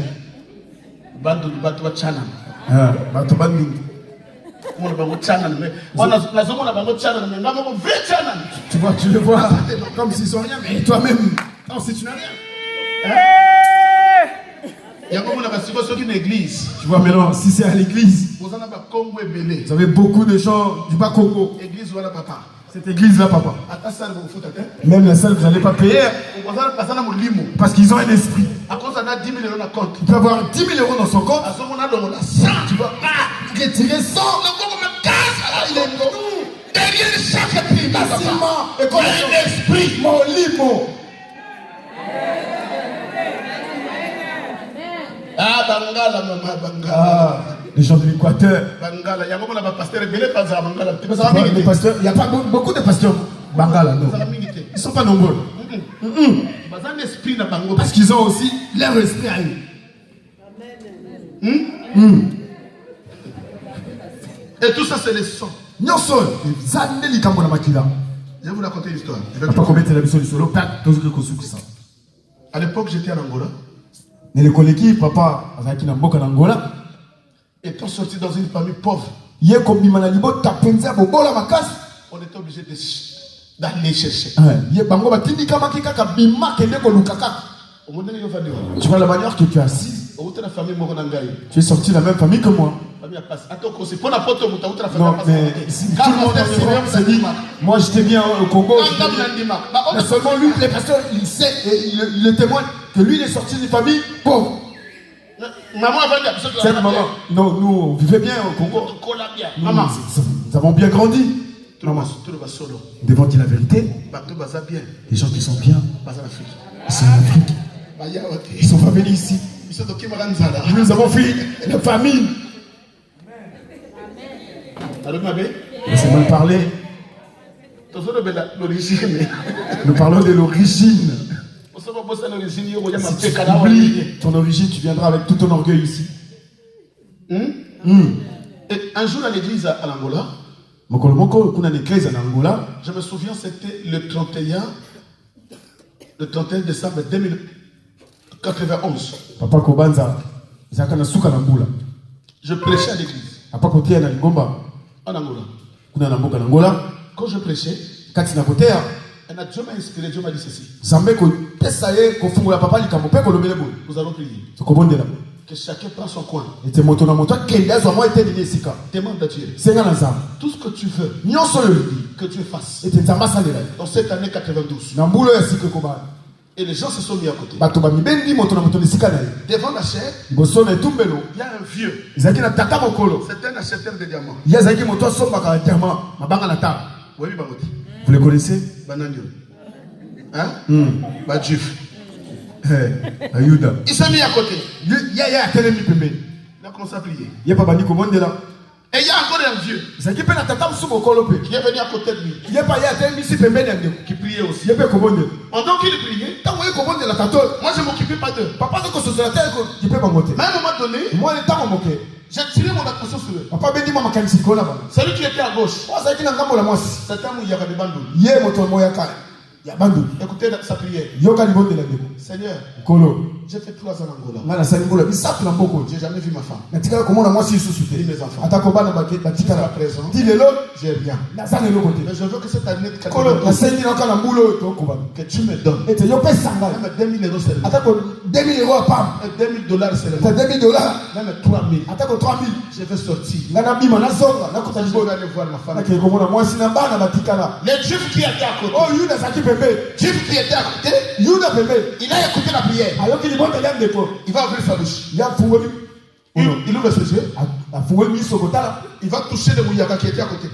Tu vois, tu le vois comme s'ils sont rien, mais toi-même, non, si tu n'as rien. Tu vois, mais non, si c'est à l'église, vous avez beaucoup de gens du Bas-Congo. Cette église-là, papa. Même la salle, vous n'allez pas payer. Parce qu'ils ont un esprit. Il peut avoir 10 000 euros dans son compte. Tu vas retirer 100. Il est nous. Derrière chaque tribu, il y a un esprit. Mon limo. Ah, Bangala, maman, Bangala. Ah, les gens de l'Équateur. Bangala, il y a beaucoup de pasteurs. Il n'y a pas beaucoup de pasteurs Bangala, non. Ils ne sont pas nombreux. Parce qu'ils ont aussi leur esprit à eux. Et tout ça, c'est les sons. Je vais vous raconter l'histoire. À l'époque, j'étais en Angola. Étant sorti dans une famille pauvre, on était obligé d'aller chercher. Tu vois la manière que tu es assise. Tu es sorti de la même famille que moi. Non, mais si tout le monde s'est dit, moi j'étais bien au Congo. Mais seulement lui, les pasteurs, il sait et il le témoigne que lui il est sorti d'une famille pauvre. Cette maman, non, nous on vivait bien au Congo. Nous avons bien grandi. Maman, devant dire la vérité, les gens qui sont bien, ils sont en Afrique. Ils ne sont pas venus ici. Nous avons fait la famille. Laissez-moi parler. Nous parlons de l'origine. Si tu oublies ton origine, tu viendras avec tout ton orgueil ici. Et un jour à l'église à l'Angola, je me souviens, c'était le 31 décembre 2091. Papa Kobanza, je prêchais à l'église. En Angola. Quand je prêchais, Dieu m'a inspiré, Dieu m'a dit ceci. Nous allons prier. Que chacun prend son coin. Demande à Dieu. Tout ce que tu veux que Dieu fasse. Dans cette année 92. Et les gens se sont mis à côté. Devant la chair, il y a un vieux. C'est un acheteur de diamants. Oui, vous le connaissez? Hein? Badjif. Il s'est mis à côté. Il a commencé à prier. Et il y a encore un vieux qui est venu à côté de lui. Qui priait aussi. Pendant qu'il priait, moi je ne m'occupais pas d'eux. Mais à un moment donné, j'ai tiré mon attention sur eux. Celui qui était à gauche, c'était un Mouyaka de Bandou. Écoutez sa prière. Seigneur, j'ai fait 3 ans en Angola. J'ai jamais vu ma femme. Ni mes enfants. Jusqu'à présent, j'ai rien. Mais je veux que cette année de 4 que tu me donnes. Même 2000 euros c'est le 2000 euros à Pam. $2000 c'est le 2000. Même 3000. Je vais sortir. Je vais aller voir ma femme. Les juifs qui étaient à côté. Juif qui était à côté, il a écouté la prière. Il va ouvrir sa bouche. Il ouvre ses yeux. Il va toucher le Mouyaka qui était à côté.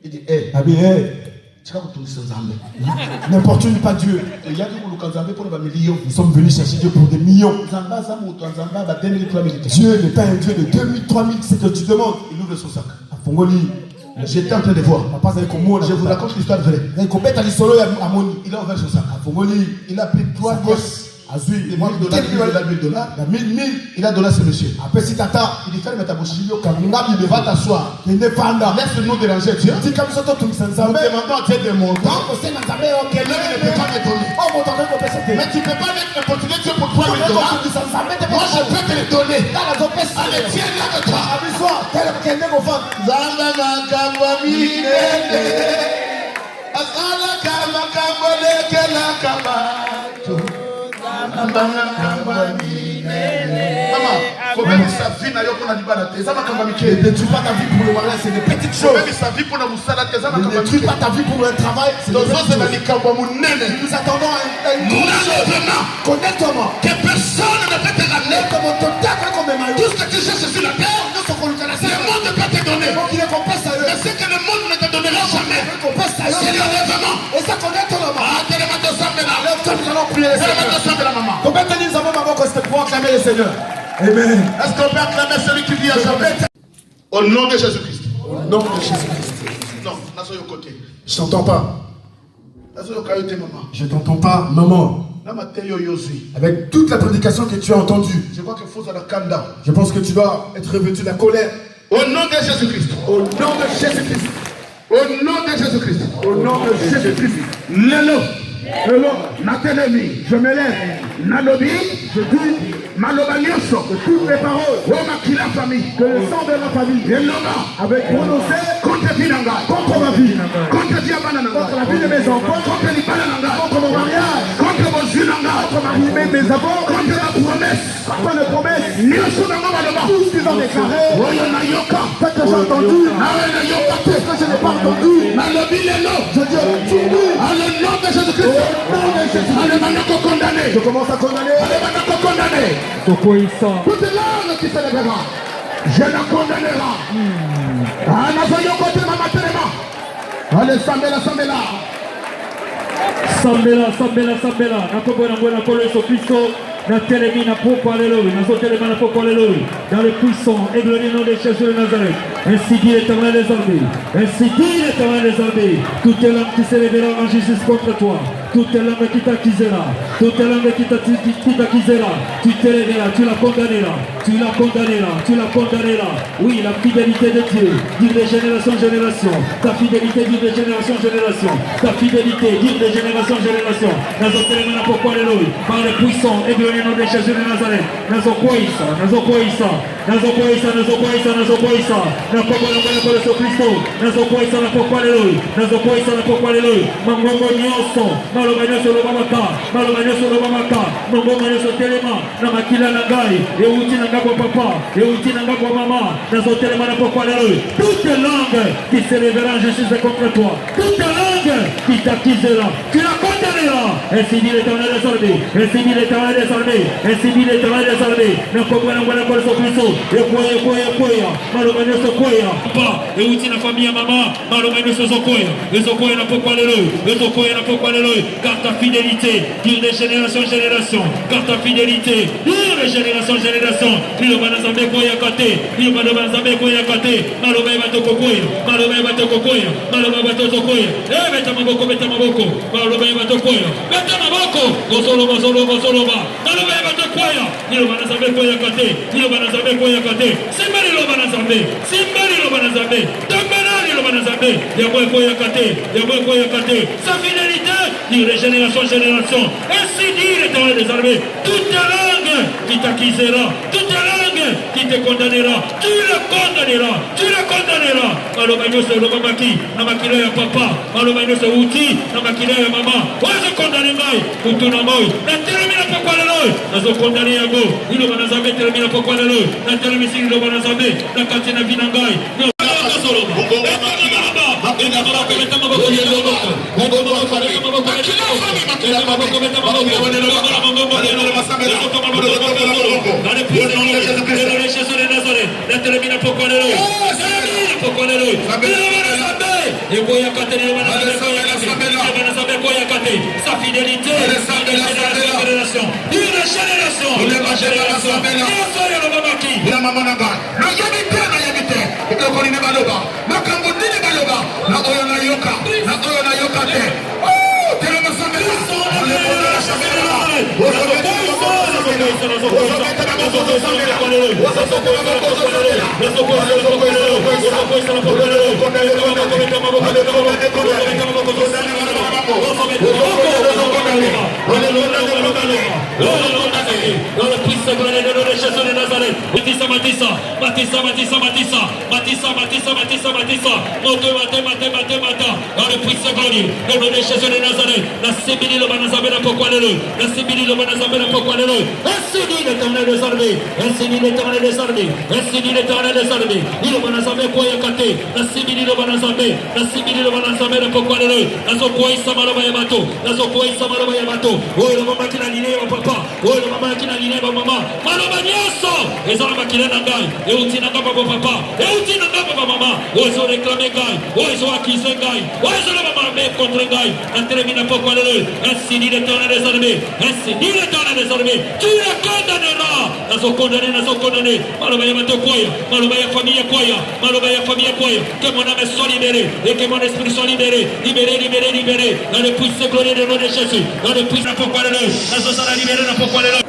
Il dit, n'importe où, pas Dieu. Nous sommes venus chercher Dieu pour des millions. Dieu n'est pas un Dieu de 2000, 3000, c'est ce que tu demandes. Il ouvre son sac. J'étais en train de voir. Je vous raconte l'histoire vraie. Il a ouvert son sac. Il a pris 3 pièces. $1000. Il a donné à ce monsieur. Il dit ferme ta bouche. Va t'asseoir. Laisse-nous déranger Dieu. Nous demandons à Dieu des montants. Que l'homme ne peut pas me donner. Mais tu ne peux pas mettre n'importe Dieu pour $3000. Moi je peux te le donner. Allez, tiens là de toi. Maman, faut même sa vie n'a pas de balade. Ça va comme ne détruis pas ta vie pour le mariage, c'est des petites choses. Même sa vie pour la moussala, ne détruis pas ta vie pour le travail, c'est des petites choses. Nous attendons un connectement que personne ne peut te ramener. Tout ce que tu cherches sur la terre, le monde ne peut te donner. Mais ce que le monde ne te donnera jamais, c'est le rêvement. Et ça connecte le monde. Amen. Est-ce qu'on peut acclamer celui qui vit à jamais? Au nom de Jésus-Christ. Au nom de Jésus-Christ. Non, n'a-soyez au côté. Je t'entends pas. Je t'entends pas, maman. Avec toute la prédication que tu as entendue, je pense que tu dois être revêtu de la colère. Au nom de Jésus-Christ. Au nom de Jésus-Christ. Au nom de Jésus-Christ. Au nom de Jésus-Christ. Lelo, Natelemi, je me lève. Nalobi, je dis, Malobanioso, que toutes les paroles, la famille, que le sang de la famille, avec prononcé contre ma vie, contre la vie de mes enfants, contre mon mariage, contre mon contre ma vie, mes avants, contre la promesse, contre la promesse, tout ce qu'ils ont déclaré, ce que j'ai entendu, ce que je n'ai pas entendu, je dis, le nom de Jésus-Christ, je commence à condamner, toute langue qui se lèvera, je la condamnera. Allez, Sambela. Dans le puissant et glorieux nom de Jésus de Nazareth. Ainsi dit l'Éternel des armées. Toute langue qui s'élèvera en justice contre toi, toute langue qui t'accusera, tu t'élèveras, tu la condamneras. Oui, la fidélité de Dieu dure de génération en génération. Ta fidélité dure de génération en génération. Ta fidélité dure de génération en génération. Par le puissant et glorieux nom de Jésus de Nazareth. Toute langue qui s'élèvera en justice contre toi, toute langue qui t'accusera, tu la condamneras ainsi dit l'Éternel des armées, ainsi dit l'Éternel des armées, ainsi dit l'Éternel des armées. Nakobana mwana kwa sokuso, yekoya, malomane sokoya, pa, euti na famille maman, malomane sokoya, ezokoya na pokwa lelo, car ta fidélité, dire de génération en génération, car ta fidélité, dire de génération en génération, il va nous amener koya kate, il va nous amener koya kate, malomane va te kokoya, malomane va te kokoya, malomane va te kokoya, meta maboko, malomane va te koya, meta maboko, gozolo, malomane va te koya, il va nous amener koya kate, il va nous amener koya kate, simbali lo va nous amener, tambana lo va nous amener, yabo koya kate, sa fidélité, dire de génération en génération, ainsi dit l'Éternel des armées, toute langue qui t'accusera, toute langue qui te condamnera, tu le condamneras. Malomagno se lo mamaki, namakile ya papa, malomagno se uti, namakile ya mama, wazo condamner ngai, kutuna moi, na termina pokwa lelo, nazo condamner yango, ilo banazabe termina pokwa lelo, na termina silo banazabe, na katina vinangai. Sa fidélité, dans le prix secondaire de Jésus de Nazareth, Matissa, dans le prix secondaire de Jésus de Nazareth, la Sibili le Banazabé la Poqualelo, la Sibili le Banazabé la Poqualelo, ainsi dit l'Éternel des armées, ainsi dit l'Éternel des armées, ainsi dit l'Éternel des armées, il le Banazabé Koyakate, la Sibili le Banazabé, la Sibili le Banazabé la Poqualelo, la Zokoi Samaraba Yamato, la Zokoi Samaraba Yamato, oh le maman qui l'a liné au papa, oh le maman qui l'a liné au maman, Malobagnoso, et ça va qui l'a nangai, et où t'y n'a pas papa, et où t'y n'a pas maman, oh ils ont réclamé Gai, oh ils ont accusé Gai, oh ils ont maman contre Gai, intermina Poqualelo, ainsi dit l'Éternel des armées, ainsi dit l'Éternel des armées, tu le condamneras, nous sommes condamnés, Malobaya Matokoya, Malobaya famille Koya, Malobaya famille Koya, que mon âme soit libérée, et que mon esprit soit libéré, libéré, dans le puissant glorieux de nom de Jésus, dans le puissant Poqualelo, nous sommes libérés dans Poqualelo.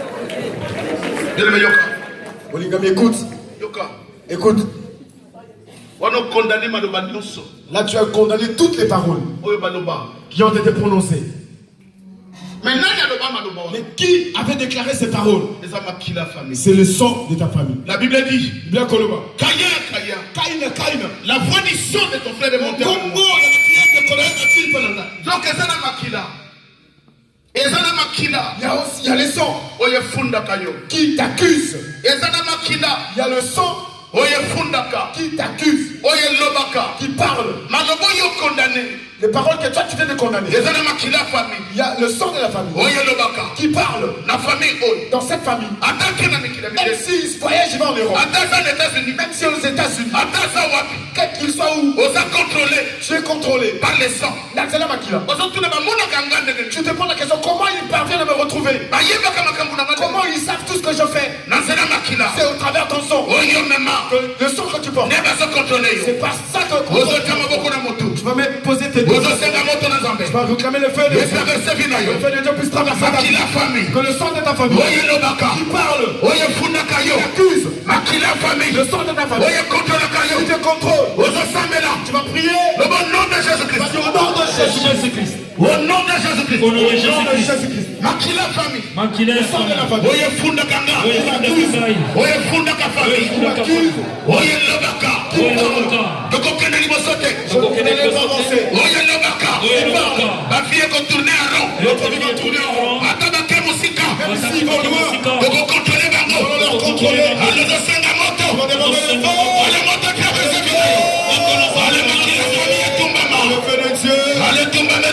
Olingami, écoute. Écoute. Là, tu as condamné toutes les paroles qui ont été prononcées. Mais qui avait déclaré ces paroles? C'est le sang de ta famille. La Bible dit Caïn. la voix du sang de ton frère est montée. Donc, il y a le sang qui t'accuse. Il y a le sang qui t'accuse, qui parle. Les paroles que toi tu viens de condamner. Il y a le sang de la famille qui parle dans cette famille. Même s'ils voyagent, je vais en Europe, même si aux États-Unis, quel qu'il soit où, je vais contrôler par les sangs. Tu te poses la question, comment ils parviennent à me retrouver? Comment ils savent tout ce que je fais? C'est au travers de ton sang. Le sang que tu portes. C'est par ça que tu vas me poser tes doigts. Tu vas réclamer le feu de Dieu. Le feu de Dieu puisse traverser ta vie. Que le sang de ta famille qui parle, qui accuse, le sang de ta famille qui te contrôle. Tu vas prier au nom de Jésus-Christ. Au nom de Jésus-Christ. Au nom de Jésus-Christ. Au nom de Jésus-Christ. Makila famille. Makila sang de la famille. Oye funda kanga. Oye funda kafari. Oye lobaka. Doko kena ni bosote. Oye lobaka. Bafie ko tourner en rond. L'autre va tourner en rond. Ataba ke musika. Doko contrôler bango. Alors de senga moto. Ale moto qui a besoin de nous. Ale makila famille tumbama. Le feu de Dieu. Ale tumbama.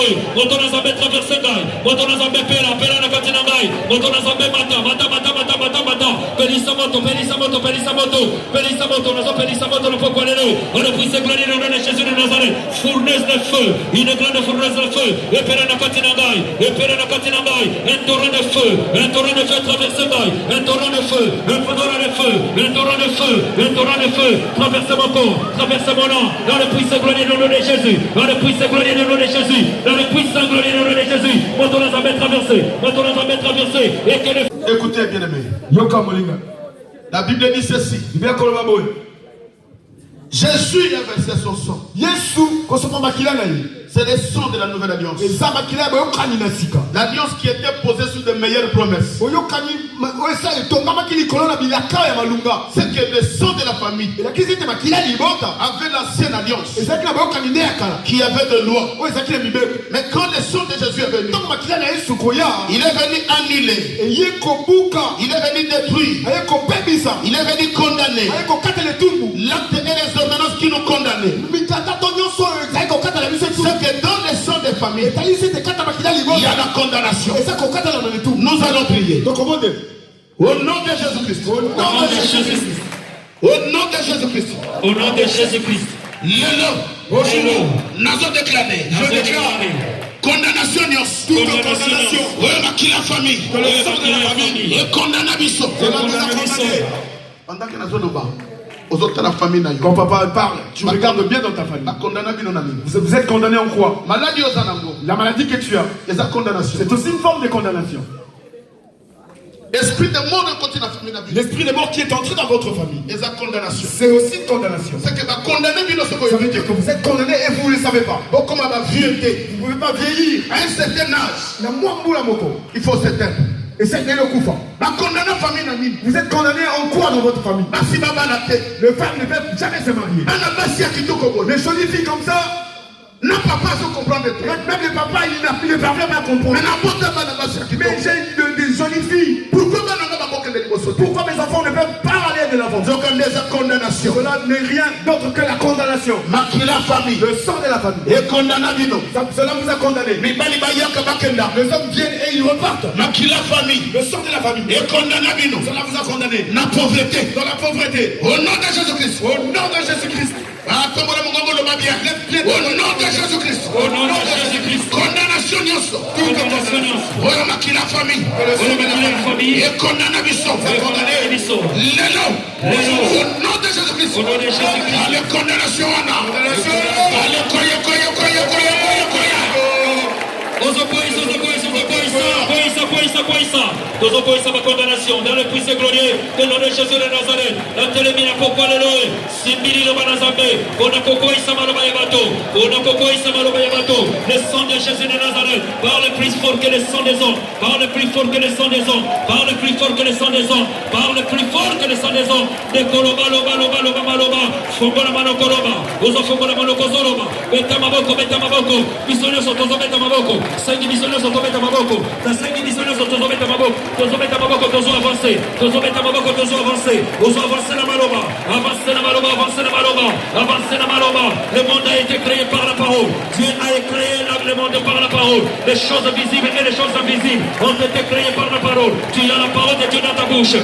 Alléluia. Moto na zambe traverse ngai. Moto na zambe pela na katina ngai. Moto na zambe mata. Pelisa moto. Na zo pelisa moto na poko alléluia. On a pris ce gloire au nom de Jésus de Nazareth. Fournaise de feu. Une grande fournaise de feu. Et pela na katina ngai. Un torrent de feu. Traverse ngai. Un torrent de feu. Traverse mon corps. Traverse mon nom. Dans le puissant gloire au nom de Jésus. Dans le puissant gloire au nom de Jésus. Dans le puissant gloire au nom de Jésus. Moto na zambe traversé. Et que le... Écoutez, bien-aimé. Yoka Molinga. La Bible dit ceci. Jésus a versé son sang. C'est le sang de la nouvelle alliance. L'alliance qui était posée sur de meilleures promesses. C'est que le sang de la famille avait l'ancienne alliance qui avait de loi. Mais quand le sang de Jésus est venu, il est venu annuler. Il est venu détruire. Il est venu condamner l'acte et les ordonnances qui nous condamnaient. C'est que dans le sang des familles, il y a la condamnation. Nous allons prier. Au nom de Jésus-Christ. Au nom de Jésus-Christ. Nous avons déclaré. Je déclare. Condamnation. Toute condamnation. Qui la famille. Que le sang de la famille. Et condamnation. Pendant que nous sommes la famille. Quand papa parle, tu regardes bien dans ta famille. Vous êtes condamné en quoi? La maladie que tu as, c'est aussi une forme de condamnation. L'esprit de mort qui est entré dans votre famille, c'est aussi une condamnation. Ça veut dire que vous êtes condamné et vous ne le savez pas. Vous ne pouvez pas vieillir. À un certain âge, il faut s'éteindre. Et c'est le coup fort. Vous êtes condamné en quoi dans votre famille? Le femme ne peut jamais se marier. Les jolies filles comme ça, même le papa il ne parvient pas à comprendre. Mais j'ai des jolies filles. Pourquoi mes enfants ne peuvent pas aller de l'avant? Cela n'est rien d'autre que la condamnation. Le sang de la famille. Cela vous a condamné. Les hommes viennent et ils repartent. Le sang de la famille. Cela vous a condamné. Dans la pauvreté. Au nom de Jésus-Christ. Au nom de Jésus-Christ. Au nom de Jésus-Christ. Condamnation. La famille. Et condamnation. Au nom de Jésus-Christ. Allez, condamnation. Tozopoisa ma condamnation dans le puissant glorieux de nom de Jésus de Nazareth. La télémina pourquoi alléluia. Simbili le banazambe. On a kokoisa maloba yabato. Le sang de Jésus de Nazareth parle plus fort que le sang des hommes. Parle plus fort que le sang des hommes. De koloba loba maloba. Fongola mano koloba. Ozo fongola mano kozoloba. Beta maboko. Bisonyo soto beta maboko. Sangi bisonyo soto beta maboko. Ta sangi bisonyo soto beta maboko. Tozo avancer. Ozo avancer la maloba. Avancer la maloba. Le monde a été créé par la parole. Dieu a créé le monde par la parole. Les choses visibles et les choses invisibles ont été créées par la parole. Tu as la parole de Dieu dans ta bouche.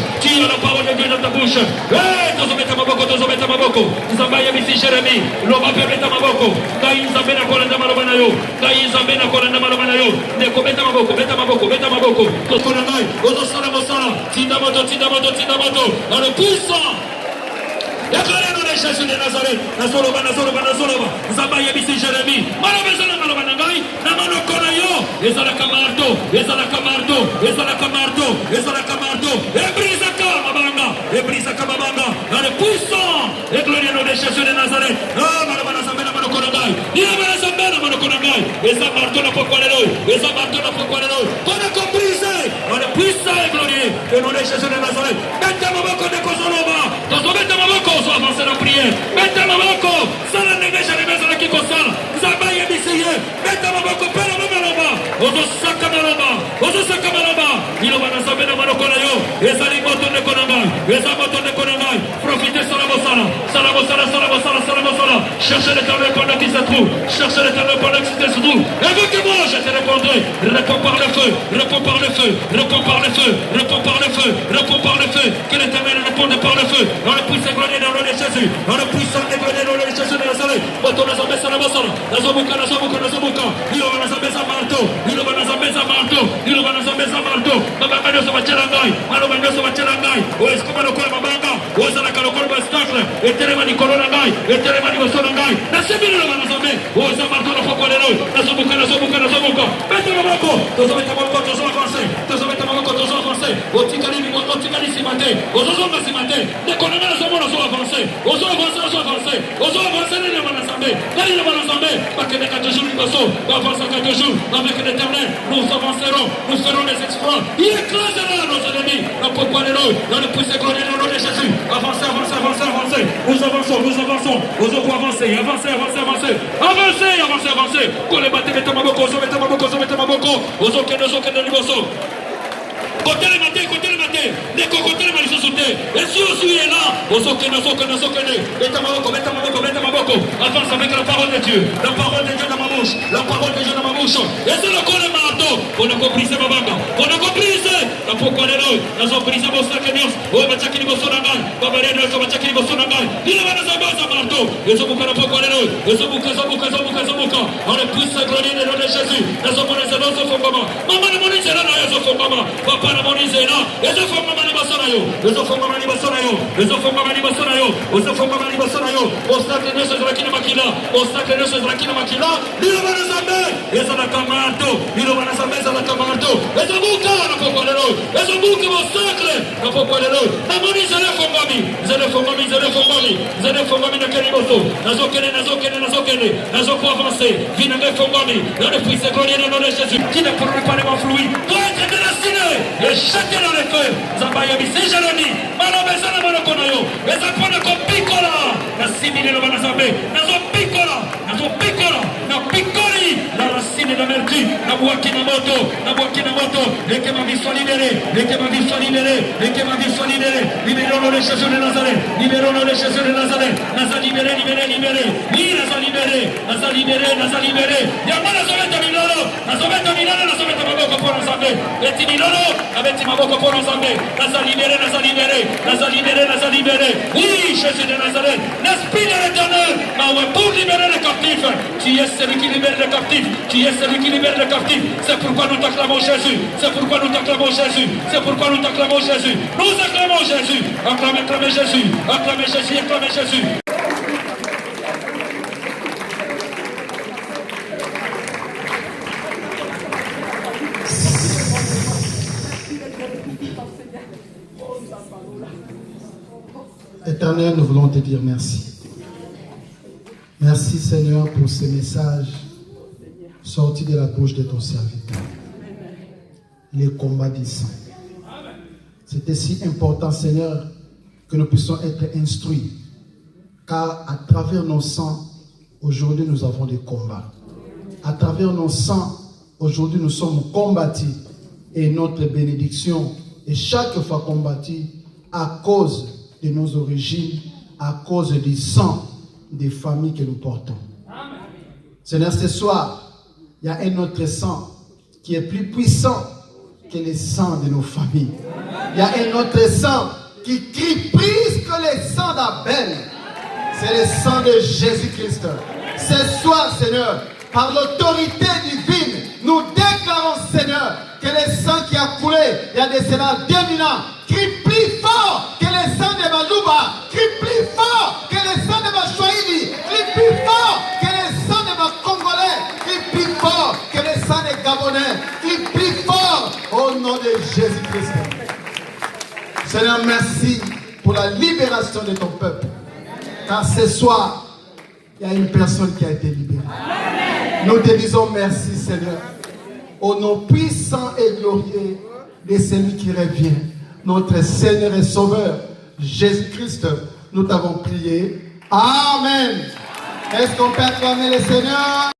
Tozo beta maboko. Nzambaye bisi Jérémie. Loba beta maboko. Kai nzambena kolanda maloba na yo. Neko beta maboko. Tokonanai. Ozo sala mosala. Tinda moto. Dans le puissant. La gloire de Jésus de Nazareth. Nazoloba. Nzambaye bisi Jérémie. Maloba nangai. Namano konayo. Ezala kamardo. Ebrisa kamabanga. Dans le puissant. La gloire de Jésus de Nazareth. Maloba nazambe namano konagai. Eza marto na pokwalelo. On a compris. On a puissant et glorieux. Le nom de Jésus de Nazareth. Mette maboko de kozoloba. Mette maboko. So avancer la prière. Mette maboko. Sala negesha nemeza na kikosala. Zabaye bisiye. Mette maboko pela maloba. Ozo saka maloba. Iloba na zabe na maloko na yo. Ezali moto ne konangai. Profitez sur la bosala. Cherchez l'Éternel pendant qu'il se trouve. Cherchez l'Éternel pendant qu'il se trouve. Évoquez-moi, je te répondrai. Réponds par le feu. Réponds par le feu. Réponds par le feu. Réponds par le feu. Réponds par le feu. Que l'Éternel réponde par le feu. Dans le puissant grenier dans le nom de Jésus. Dans le puissant grenier dans le nom de Jésus de Nazareth. Bateau dans sa messe à la bosse. Dans son boucan, dans son boucan, dans son boucan. Il va dans sa messe à marteau. Il va dans sa messe à marteau. Il va dans sa messe à marteau. Maman, nous sommes à Tchelangai. Maman, nous sommes à Tchelangai. Où est-ce qu'on va le coller ma banga? Où est-ce qu'on va le coller ma stacle? Et Télémani Kololangai. Et Télémani Bosolangai. Dans ce milieu, nous sommes à où est-ce qu'on va le coller ma banga? Dans son boucan, dans son boucan, dans son boucan. Mettez le banco. Tous sommes à banco, tous sommes avancés. Tous sommes à banco, tous sommes avancés. Au Ticali, Simaté. Aux autres, Simaté. Les colonels sont avancés. Aux autres, avancés, aux avancés. Aux autres, avancés, les gens vont l'assemblée. Les gens vont l'assemblée. Parce que les 4 jours, nous avançons 4 jours. Avec l'Éternel, nous avancerons. Nous ferons des exploits. Il écrasera nos ennemis. Pourquoi les noms? Dans le puissant glorieux nom de Jésus. Avancez, avancez, avancez, avancez. Nous avançons, nous avançons. Aux autres, avancez, avancez, avancez, avancez. Avancez, avancez, avancez. Pour les bâtiments, mettez ma boko, mettez ma boko, mettez ma boko. Aux autres, de l'Ibosso. Côté les matés, les côté les manifestés. Et si aussi est là, mettez ma boko. Avance avec la parole de Dieu. La parole de Dieu dans ma bouche. La parole de Dieu dans ma bouche. Et c'est le corps de marteau. On a compris ce baba. On a compris ce. La pourquoi les noms. Nous avons pris ce mot sacrifice. Oh, ma tchaki ni bosonagal. Baba les noms, ma tchaki ni bosonagal. Il va nous avoir ce marteau. Et ce bouquin, pourquoi les noms. Et ce bouquin. On est plus sacré de Jésus. Nous avons les annonces au fond maman. Maman ne m'en dit là, ils ont fond maman. Papa ne m'en dit là. Ils ont fond maman. Les enfants maman libasonayo, les enfants maman libasonayo, aux enfants maman libasonayo, au sacré de ce Drakina Makila, au sacré de ce Drakina Makila, il va nous amener, et ça n'a qu'un marteau, il va nous amener, ça n'a qu'un marteau, et ça boucle, n'a pas quoi de l'eau, et ça boucle mon sacré, n'a pas quoi de l'eau, n'a pas dit, c'est le fongami, c'est le fongami, c'est le fongami, c'est le fongami de Keniboso, n'a pas avancé, vine avec fongami, dans le puissant glorieux de notre Jésus, qui ne pourra pas les fluide, doit être déraciné, et jeté dans les feux, Zambayabi, c'est Jaloni, Malobezana Manokonayo, les apôtres de Picola, la simile de Manazambe, Nazo Picola, na Picoli, la racine de Merdi, la Boakina Moto, et que ma vie soit libérée, libérons-le de Jésus de Nazareth, Naza libéré, oui, Naza libéré, Yama Nazareth Milano, Nazareth Maboko pour l'ensemble, et Timilano, avec Timaboko pour l'ensemble, Naza libéré, oui, Jésus de Nazareth, l'Esprit de l'Éternel, pour libérer les captifs, tu es celui qui libère les captifs, c'est pourquoi nous t'acclamons Jésus, nous acclamons Jésus, acclamez Jésus. Éternel, nous voulons te dire merci. Merci Seigneur pour ces messages sortis de la bouche de ton serviteur. Les combats du sang. C'était si important Seigneur que nous puissions être instruits. Car à travers nos sangs, aujourd'hui nous avons des combats. À travers nos sangs, aujourd'hui nous sommes combattus. Et notre bénédiction est chaque fois combattue à cause de nos origines, à cause du sang des familles que nous portons. Seigneur, ce soir, il y a un autre sang qui est plus puissant que le sang de nos familles. Il y a un autre sang qui crie plus que le sang d'Abel. C'est le sang de Jésus-Christ. Ce soir, Seigneur, par l'autorité divine, nous déclarons, Seigneur, que le sang qui a coulé il y a de cela 2000 ans crie plus fort que le sang de Malouba, crie plus fort que le sang de Machouaïli, crie plus fort que le sang de Congolais, crie plus fort que le sang des Gabonais, crie plus fort au nom de Jésus-Christ. Seigneur, merci pour la libération de ton peuple. Car ce soir, il y a une personne qui a été libérée. Nous te disons merci, Seigneur. Au nom puissant et glorieux de celui qui revient, notre Seigneur et Sauveur, Jésus-Christ, nous t'avons prié. Amen. Est-ce qu'on peut acclamer le Seigneur?